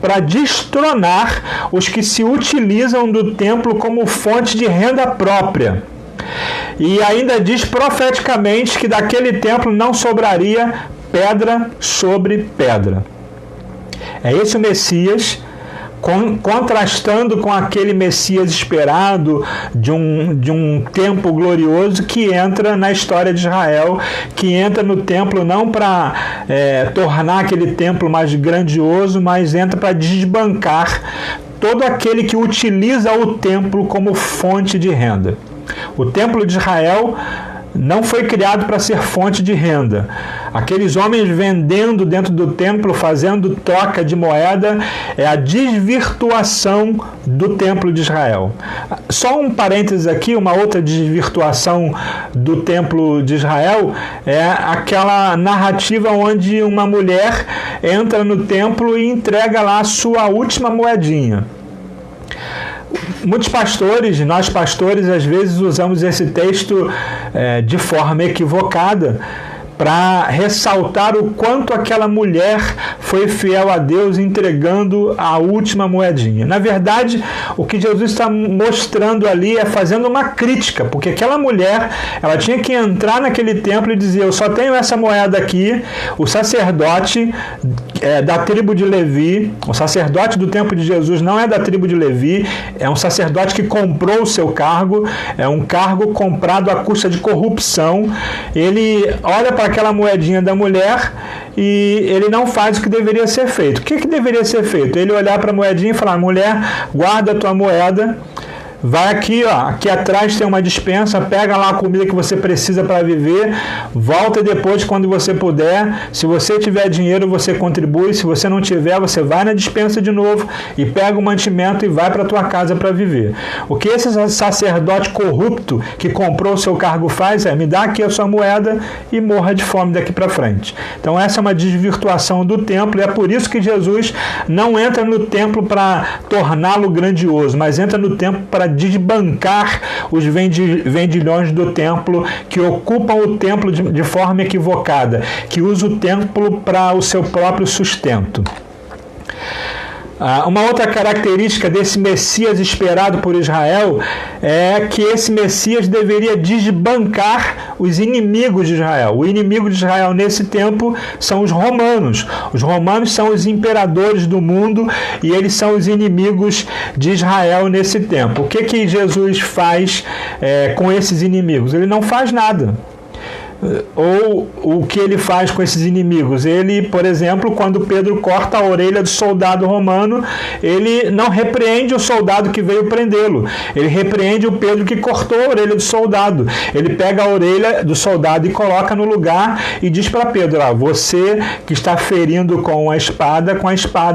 para destronar os que se utilizam do templo como fonte de renda própria. E ainda diz profeticamente que daquele templo não sobraria pedra sobre pedra. É esse o Messias, contrastando com aquele Messias esperado de um tempo glorioso que entra na história de Israel, que entra no templo não para tornar aquele templo mais grandioso, mas entra para desbancar todo aquele que utiliza o templo como fonte de renda. O templo de Israel não foi criado para ser fonte de renda. Aqueles homens vendendo dentro do templo, fazendo troca de moeda, é a desvirtuação do templo de Israel. Só um parênteses aqui, uma outra desvirtuação do templo de Israel é aquela narrativa onde uma mulher entra no templo e entrega lá a sua última moedinha. Muitos pastores, nós pastores, às vezes usamos esse texto de forma equivocada para ressaltar o quanto aquela mulher foi fiel a Deus entregando a última moedinha. Na verdade, o que Jesus está mostrando ali é fazendo uma crítica, porque aquela mulher, ela tinha que entrar naquele templo e dizer: eu só tenho essa moeda aqui. O sacerdote da tribo de Levi, o sacerdote do templo de Jesus não é da tribo de Levi, é um sacerdote que comprou o seu cargo, é um cargo comprado à custa de corrupção. Ele olha para aquela moedinha da mulher e ele não faz o que deveria ser feito. O que deveria ser feito? Ele olhar para a moedinha e falar: mulher, guarda a tua moeda, vai aqui, ó, aqui atrás tem uma despensa, pega lá a comida que você precisa para viver, volta depois quando você puder. Se você tiver dinheiro, você contribui. Se você não tiver, você vai na despensa de novo e pega o mantimento e vai para a tua casa para viver. O que esse sacerdote corrupto que comprou o seu cargo faz é: me dá aqui a sua moeda e morra de fome daqui para frente. Então essa é uma desvirtuação do templo, e é por isso que Jesus não entra no templo para torná-lo grandioso, mas entra no templo para desbancar os vendilhões do templo, que ocupam o templo de forma equivocada, que usam o templo para o seu próprio sustento. Uma outra característica desse Messias esperado por Israel é que esse Messias deveria desbancar os inimigos de Israel. O inimigo de Israel nesse tempo são os romanos. Os romanos são os imperadores do mundo e eles são os inimigos de Israel nesse tempo. O que Jesus faz com esses inimigos? Ele não faz nada. Ou o que ele faz com esses inimigos? Ele, por exemplo, quando Pedro corta a orelha do soldado romano, ele não repreende o soldado que veio prendê-lo. Ele repreende o Pedro que cortou a orelha do soldado. Ele pega a orelha do soldado e coloca no lugar e diz para Pedro: você que está ferindo com a espada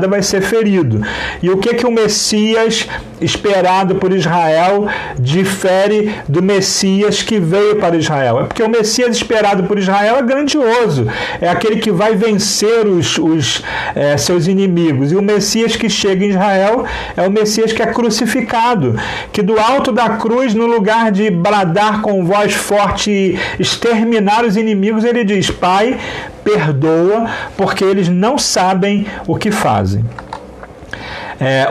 vai ser ferido. E o que o Messias esperado por Israel difere do Messias que veio para Israel? É porque o Messias esperado por Israel é grandioso, é aquele que vai vencer os seus inimigos, e o Messias que chega em Israel é o Messias que é crucificado, que do alto da cruz, no lugar de bradar com voz forte e exterminar os inimigos, ele diz: Pai, perdoa, porque eles não sabem o que fazem.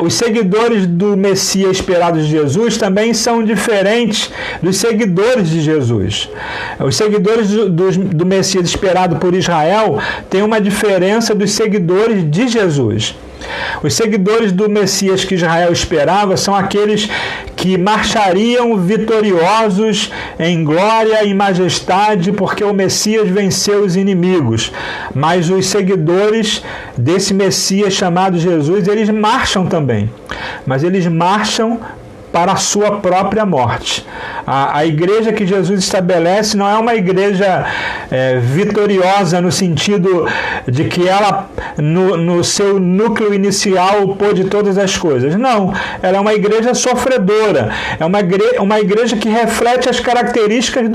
Os seguidores do Messias esperado de Jesus também são diferentes dos seguidores de Jesus. Os seguidores do Messias esperado por Israel têm uma diferença dos seguidores de Jesus. Os seguidores do Messias que Israel esperava são aqueles que marchariam vitoriosos em glória e majestade, porque o Messias venceu os inimigos. Mas os seguidores desse Messias chamado Jesus, eles marcham também, mas eles marcham para a sua própria morte. A igreja que Jesus estabelece não é uma igreja vitoriosa no sentido de que ela, no seu núcleo inicial, pôde todas as coisas. Não, ela é uma igreja sofredora, é uma igreja que reflete as características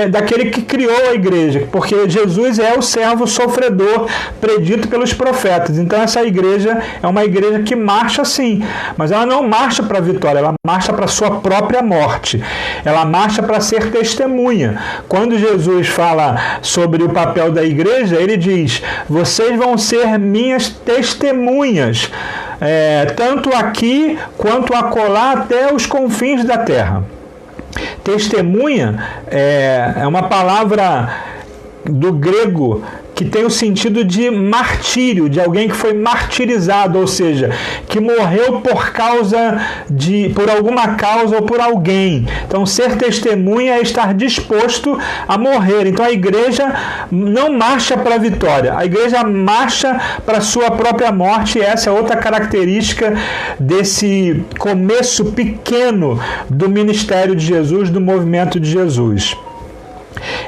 daquele que criou a igreja, porque Jesus é o servo sofredor predito pelos profetas. Então essa igreja é uma igreja que marcha sim, mas ela não marcha para a vitória, ela marcha para a sua própria morte. Ela marcha para ser testemunha. Quando Jesus fala sobre o papel da igreja, ele diz: vocês vão ser minhas testemunhas, tanto aqui quanto acolá até os confins da terra. Testemunha é uma palavra do grego que tem o sentido de martírio, de alguém que foi martirizado, ou seja, que morreu por alguma causa ou por alguém. Então, ser testemunha é estar disposto a morrer. Então, a igreja não marcha para a vitória, a igreja marcha para a sua própria morte, e essa é outra característica desse começo pequeno do ministério de Jesus, do movimento de Jesus.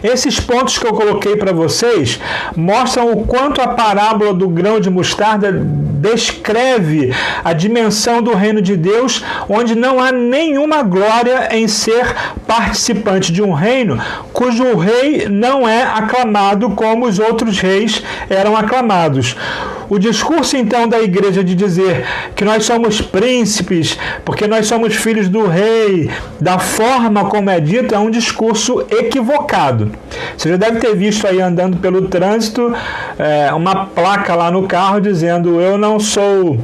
Esses pontos que eu coloquei para vocês mostram o quanto a parábola do grão de mostarda descreve a dimensão do reino de Deus, onde não há nenhuma glória em ser participante de um reino cujo rei não é aclamado como os outros reis eram aclamados. O discurso, então, da igreja de dizer que nós somos príncipes, porque nós somos filhos do rei, da forma como é dito, é um discurso equivocado. Você já deve ter visto aí andando pelo trânsito uma placa lá no carro dizendo: eu não sou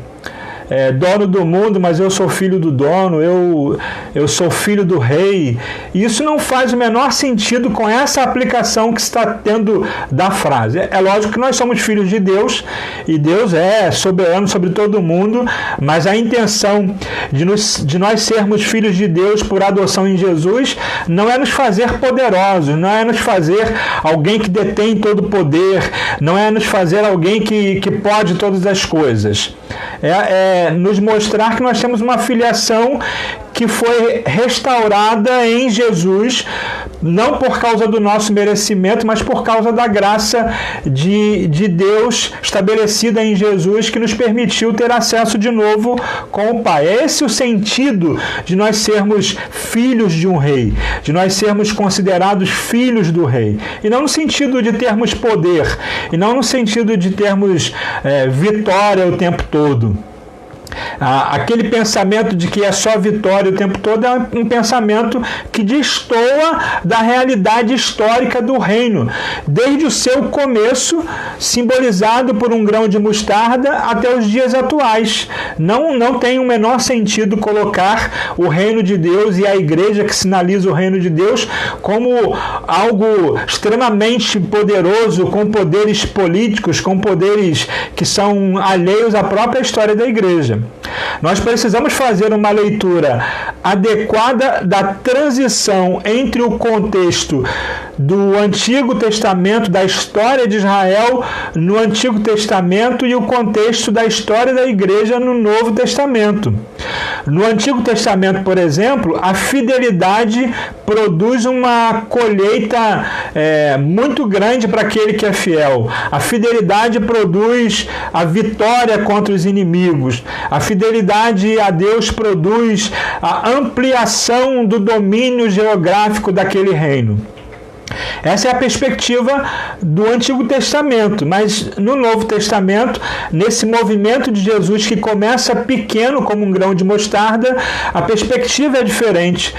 dono do mundo, mas eu sou filho do dono, eu sou filho do rei. E isso não faz o menor sentido com essa aplicação que está tendo da frase. É lógico que nós somos filhos de Deus, e Deus é soberano sobre todo mundo, mas a intenção de nós sermos filhos de Deus por adoção em Jesus não é nos fazer poderosos, não é nos fazer alguém que detém todo o poder, não é nos fazer alguém que pode todas as coisas. Nos mostrar que nós temos uma filiação que foi restaurada em Jesus, não por causa do nosso merecimento, mas por causa da graça de Deus estabelecida em Jesus, que nos permitiu ter acesso de novo com o Pai. É esse o sentido de nós sermos filhos de um rei, de nós sermos considerados filhos do rei, e não no sentido de termos poder, e não no sentido de termos vitória o tempo todo. Aquele pensamento de que é só vitória o tempo todo é um pensamento que destoa da realidade histórica do reino, desde o seu começo, simbolizado por um grão de mostarda, até os dias atuais. Não tem o menor sentido colocar o reino de Deus e a igreja que sinaliza o reino de Deus como algo extremamente poderoso, com poderes políticos, com poderes que são alheios à própria história da igreja. Nós precisamos fazer uma leitura adequada da transição entre o contexto do Antigo Testamento, da história de Israel no Antigo Testamento, e o contexto da história da igreja no Novo Testamento. No Antigo Testamento, por exemplo, a fidelidade produz uma colheita muito grande para aquele que é fiel. A fidelidade produz a vitória contra os inimigos. A fidelidade a Deus produz a ampliação do domínio geográfico daquele reino. Essa é a perspectiva do Antigo Testamento, mas no Novo Testamento, nesse movimento de Jesus que começa pequeno como um grão de mostarda, a perspectiva é diferente.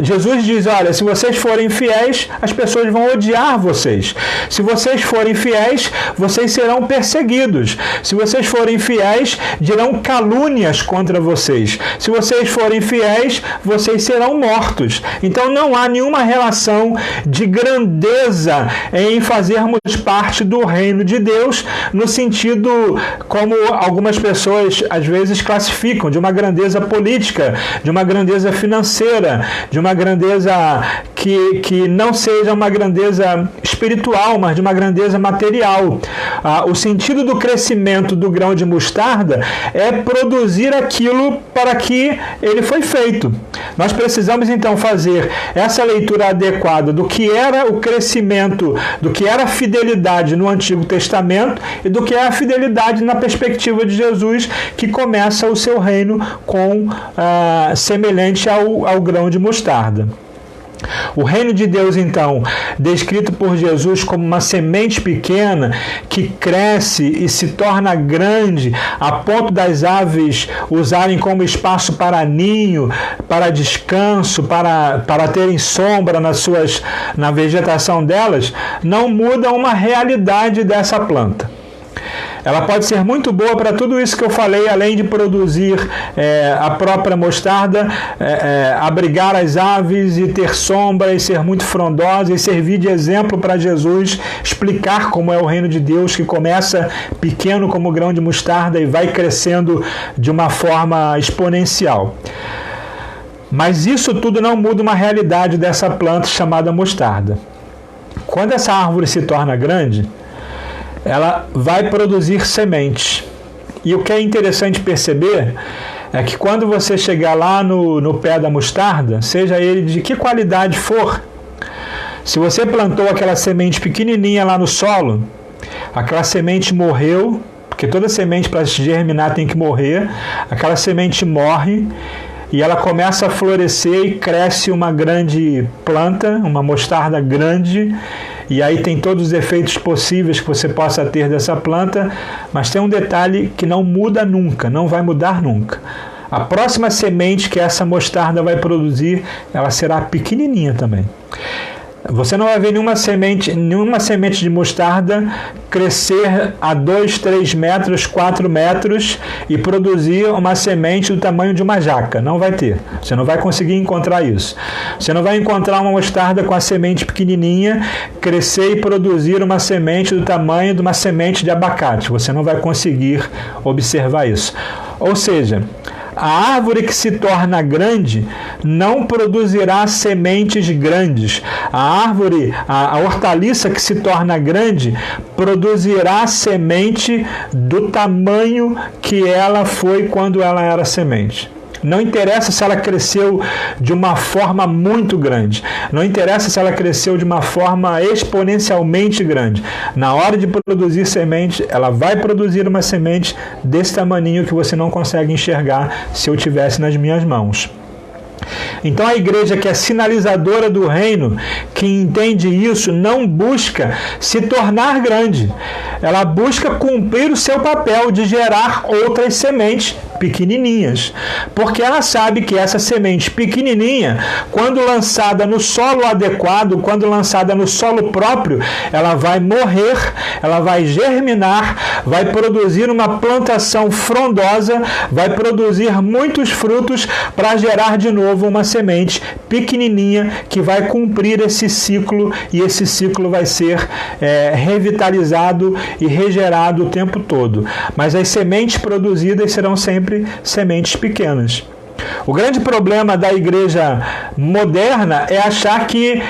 Jesus diz, olha, se vocês forem fiéis, as pessoas vão odiar vocês. Se vocês forem fiéis, vocês serão perseguidos. Se vocês forem fiéis, dirão calúnias contra vocês. Se vocês forem fiéis, vocês serão mortos. Então não há nenhuma relação de grandeza em fazermos parte do reino de Deus, no sentido como algumas pessoas às vezes classificam, de uma grandeza política, de uma grandeza financeira, de uma grandeza que não seja uma grandeza espiritual, mas de uma grandeza material. O sentido do crescimento do grão de mostarda é produzir aquilo para que ele foi feito. Nós precisamos então fazer essa leitura adequada do que era o crescimento, do que era a fidelidade no Antigo Testamento e do que é a fidelidade na perspectiva de Jesus, que começa o seu reino com semelhante ao grão de mostarda. O reino de Deus, então, descrito por Jesus como uma semente pequena que cresce e se torna grande a ponto das aves usarem como espaço para ninho, para descanso, para terem sombra na vegetação delas, não muda uma realidade dessa planta. Ela pode ser muito boa para tudo isso que eu falei, além de produzir a própria mostarda, abrigar as aves e ter sombra e ser muito frondosa e servir de exemplo para Jesus, explicar como é o reino de Deus, que começa pequeno como grão de mostarda e vai crescendo de uma forma exponencial. Mas isso tudo não muda uma realidade dessa planta chamada mostarda. Quando essa árvore se torna grande, ela vai produzir sementes. E o que é interessante perceber é que quando você chegar lá no pé da mostarda, seja ele de que qualidade for, se você plantou aquela semente pequenininha lá no solo, aquela semente morreu, porque toda semente para germinar tem que morrer, aquela semente morre e ela começa a florescer e cresce uma grande planta, uma mostarda grande. E aí tem todos os efeitos possíveis que você possa ter dessa planta, mas tem um detalhe que não muda nunca, não vai mudar nunca. A próxima semente que essa mostarda vai produzir, ela será pequenininha também. Você não vai ver nenhuma semente de mostarda crescer a 2, 3 metros, 4 metros e produzir uma semente do tamanho de uma jaca. Não vai ter. Você não vai conseguir encontrar isso. Você não vai encontrar uma mostarda com a semente pequenininha crescer e produzir uma semente do tamanho de uma semente de abacate. Você não vai conseguir observar isso. Ou seja, a árvore que se torna grande não produzirá sementes grandes. A hortaliça que se torna grande produzirá semente do tamanho que ela foi quando ela era semente. Não interessa se ela cresceu de uma forma muito grande. Não interessa se ela cresceu de uma forma exponencialmente grande. Na hora de produzir semente, ela vai produzir uma semente desse tamaninho que você não consegue enxergar se eu tivesse nas minhas mãos. Então a igreja que é sinalizadora do reino, que entende isso, não busca se tornar grande. Ela busca cumprir o seu papel de gerar outras sementes pequenininhas, porque ela sabe que essa semente pequenininha, quando lançada no solo adequado, quando lançada no solo próprio, ela vai morrer, ela vai germinar, vai produzir uma plantação frondosa, vai produzir muitos frutos para gerar de novo uma semente pequenininha que vai cumprir esse ciclo, e esse ciclo vai ser revitalizado e regerado o tempo todo. Mas as sementes produzidas serão sempre sementes pequenas. O grande problema da igreja moderna é achar que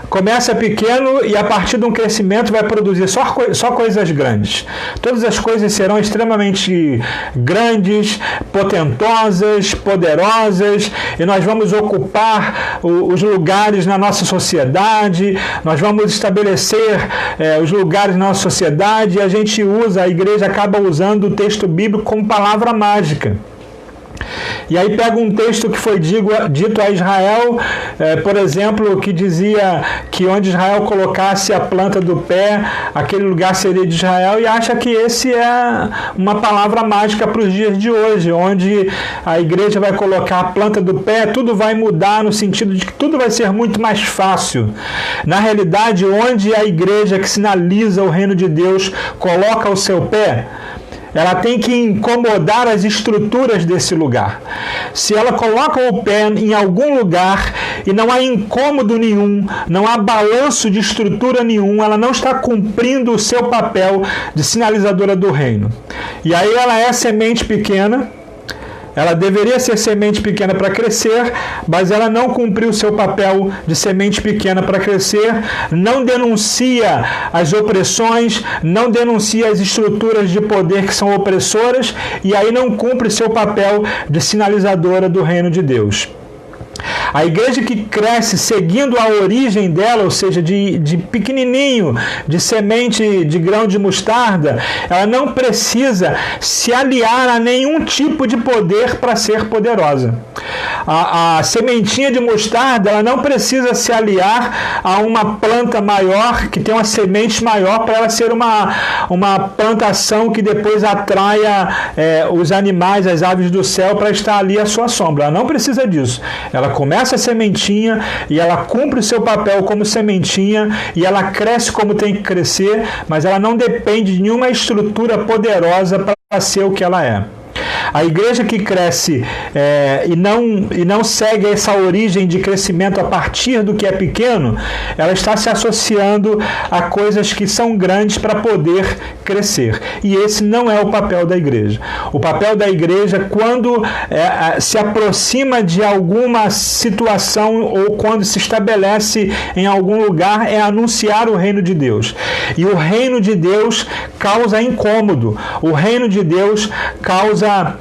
começa pequeno e a partir de um crescimento vai produzir só coisas grandes. Todas as coisas serão extremamente grandes, potentosas, poderosas, e nós vamos ocupar os lugares na nossa sociedade, nós vamos estabelecer os lugares na nossa sociedade, e a igreja acaba usando o texto bíblico como palavra mágica. E aí pega um texto que foi dito a Israel, por exemplo, que dizia que onde Israel colocasse a planta do pé, aquele lugar seria de Israel, e acha que esse é uma palavra mágica para os dias de hoje, onde a igreja vai colocar a planta do pé, tudo vai mudar no sentido de que tudo vai ser muito mais fácil. Na realidade, onde a igreja que sinaliza o reino de Deus coloca o seu pé, ela tem que incomodar as estruturas desse lugar. Se ela coloca o pé em algum lugar e não há incômodo nenhum, não há balanço de estrutura nenhum, ela não está cumprindo o seu papel de sinalizadora do reino. E aí ela é semente pequena. Ela deveria ser semente pequena para crescer, mas ela não cumpriu o seu papel de semente pequena para crescer, não denuncia as opressões, não denuncia as estruturas de poder que são opressoras, e aí não cumpre seu papel de sinalizadora do reino de Deus. A igreja que cresce seguindo a origem dela, ou seja, de pequenininho, de semente de grão de mostarda, ela não precisa se aliar a nenhum tipo de poder para ser poderosa. A sementinha de mostarda, ela não precisa se aliar a uma planta maior, que tem uma semente maior, para ela ser uma plantação que depois atraia os animais, as aves do céu, para estar ali à sua sombra. Ela não precisa disso. Ela começa a sementinha e ela cumpre o seu papel como sementinha e ela cresce como tem que crescer, mas ela não depende de nenhuma estrutura poderosa para ser o que ela é. A igreja que cresce e não segue essa origem de crescimento a partir do que é pequeno, ela está se associando a coisas que são grandes para poder crescer. E esse não é o papel da igreja. O papel da igreja, quando se aproxima de alguma situação ou quando se estabelece em algum lugar, é anunciar o reino de Deus. E o reino de Deus causa incômodo. O reino de Deus causa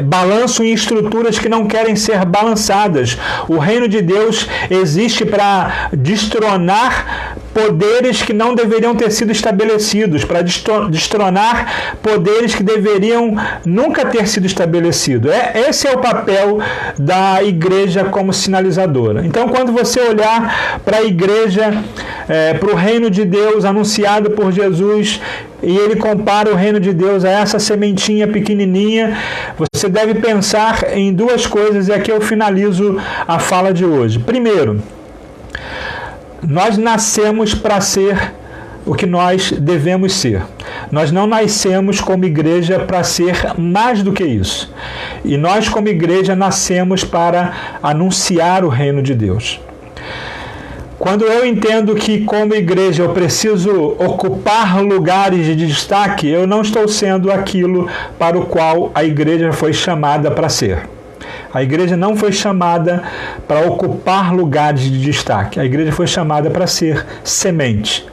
balanço em estruturas que não querem ser balançadas. O reino de Deus existe para destronar poderes que não deveriam ter sido estabelecidos, para destronar poderes que deveriam nunca ter sido estabelecidos. Esse é o papel da igreja como sinalizadora. Então, quando você olhar para a igreja, para o reino de Deus anunciado por Jesus, e ele compara o reino de Deus a essa sementinha pequenininha, você deve pensar em duas coisas, e aqui eu finalizo a fala de hoje. Primeiro, nós nascemos para ser o que nós devemos ser. Nós não nascemos como igreja para ser mais do que isso. E nós, como igreja, nascemos para anunciar o reino de Deus. Quando eu entendo que, como igreja, eu preciso ocupar lugares de destaque, eu não estou sendo aquilo para o qual a igreja foi chamada para ser. A igreja não foi chamada para ocupar lugares de destaque. A igreja foi chamada para ser semente.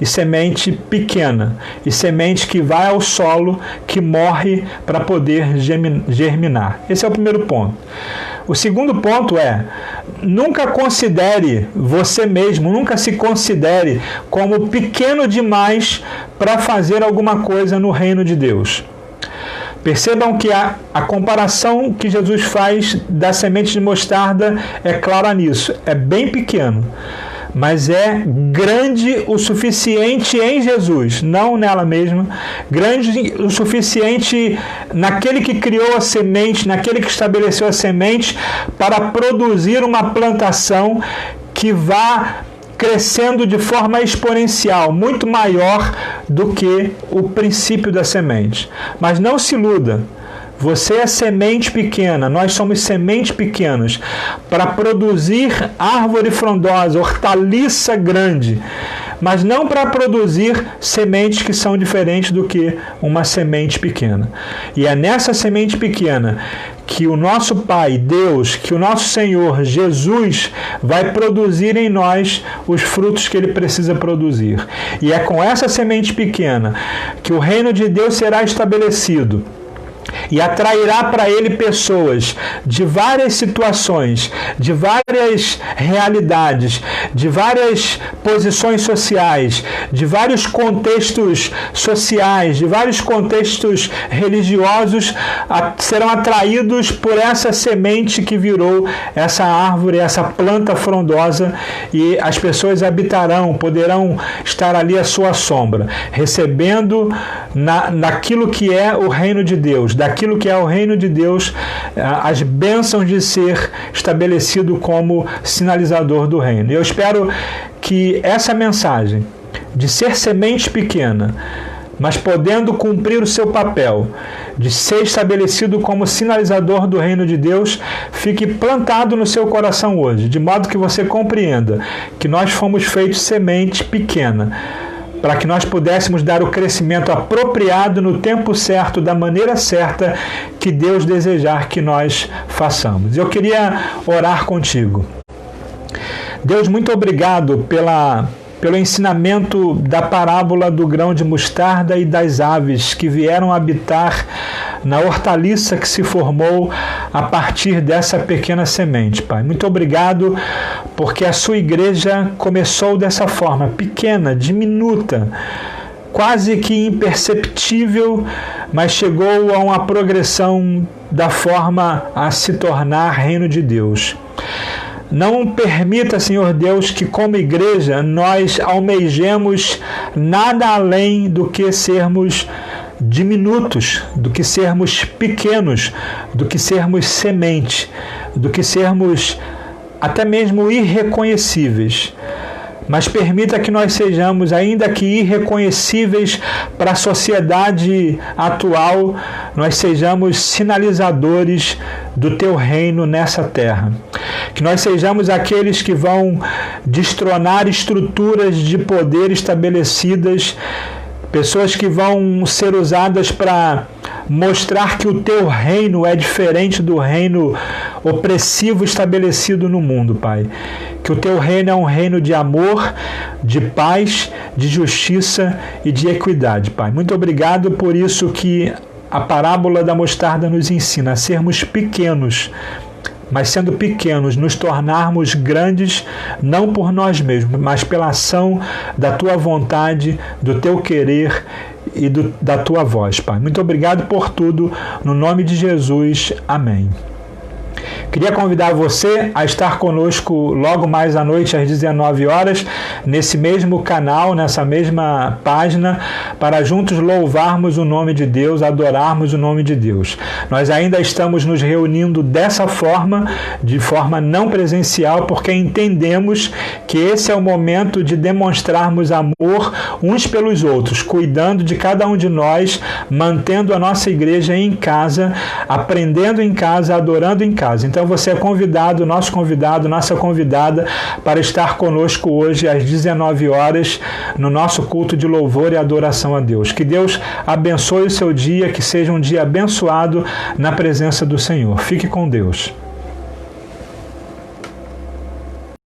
E semente pequena. E semente que vai ao solo, que morre para poder germinar. Esse é o primeiro ponto. O segundo ponto é: nunca considere você mesmo, nunca se considere como pequeno demais para fazer alguma coisa no reino de Deus. Percebam que a comparação que Jesus faz da semente de mostarda é clara nisso. É bem pequeno, mas é grande o suficiente em Jesus, não nela mesma, grande o suficiente naquele que criou a semente, naquele que estabeleceu a semente, para produzir uma plantação que vá crescendo de forma exponencial, muito maior do que o princípio da semente. Mas não se iluda. Você é semente pequena, nós somos sementes pequenas para produzir árvore frondosa, hortaliça grande, mas não para produzir sementes que são diferentes do que uma semente pequena. E é nessa semente pequena que o nosso Pai, Deus, que o nosso Senhor, Jesus, vai produzir em nós os frutos que Ele precisa produzir. E é com essa semente pequena que o reino de Deus será estabelecido. e atrairá para ele pessoas de várias situações, de várias realidades, de várias posições sociais, de vários contextos sociais, de vários contextos religiosos, serão atraídos por essa semente que virou essa árvore, essa planta frondosa, e as pessoas habitarão, poderão estar ali à sua sombra, recebendo naquilo que é o reino de Deus, daquilo que é o reino de Deus, as bênçãos de ser estabelecido como sinalizador do reino. E eu espero que essa mensagem de ser semente pequena, mas podendo cumprir o seu papel de ser estabelecido como sinalizador do reino de Deus, fique plantado no seu coração hoje, de modo que você compreenda que nós fomos feitos semente pequena, para que nós pudéssemos dar o crescimento apropriado no tempo certo, da maneira certa que Deus desejar que nós façamos. Eu queria orar contigo. Deus, muito obrigado pelo ensinamento da parábola do grão de mostarda e das aves que vieram habitar na hortaliça que se formou a partir dessa pequena semente, Pai. Muito obrigado porque a sua igreja começou dessa forma, pequena, diminuta, quase que imperceptível, mas chegou a uma progressão da forma a se tornar reino de Deus. Não permita, Senhor Deus, que como igreja nós almejemos nada além do que sermos diminutos, do que sermos pequenos, do que sermos semente, do que sermos até mesmo irreconhecíveis. Mas permita que nós sejamos, ainda que irreconhecíveis para a sociedade atual, nós sejamos sinalizadores do Teu reino nessa terra. Que nós sejamos aqueles que vão destronar estruturas de poder estabelecidas, pessoas que vão ser usadas para mostrar que o Teu reino é diferente do reino opressivo estabelecido no mundo, Pai. Que o Teu reino é um reino de amor, de paz, de justiça e de equidade, Pai. Muito obrigado por isso que a parábola da mostarda nos ensina a sermos pequenos, mas sendo pequenos, nos tornarmos grandes, não por nós mesmos, mas pela ação da Tua vontade, do Teu querer e da Tua voz, Pai. Muito obrigado por tudo, no nome de Jesus. Amém. Queria convidar você a estar conosco logo mais à noite, às 19 horas, nesse mesmo canal, nessa mesma página, para juntos louvarmos o nome de Deus, adorarmos o nome de Deus. Nós ainda estamos nos reunindo dessa forma, de forma não presencial, porque entendemos que esse é o momento de demonstrarmos amor uns pelos outros, cuidando de cada um de nós, mantendo a nossa igreja em casa, aprendendo em casa, adorando em casa. Então você é convidado, nosso convidado, nossa convidada, para estar conosco hoje às 19 horas no nosso culto de louvor e adoração a Deus. Que Deus abençoe o seu dia, que seja um dia abençoado na presença do Senhor. Fique com Deus.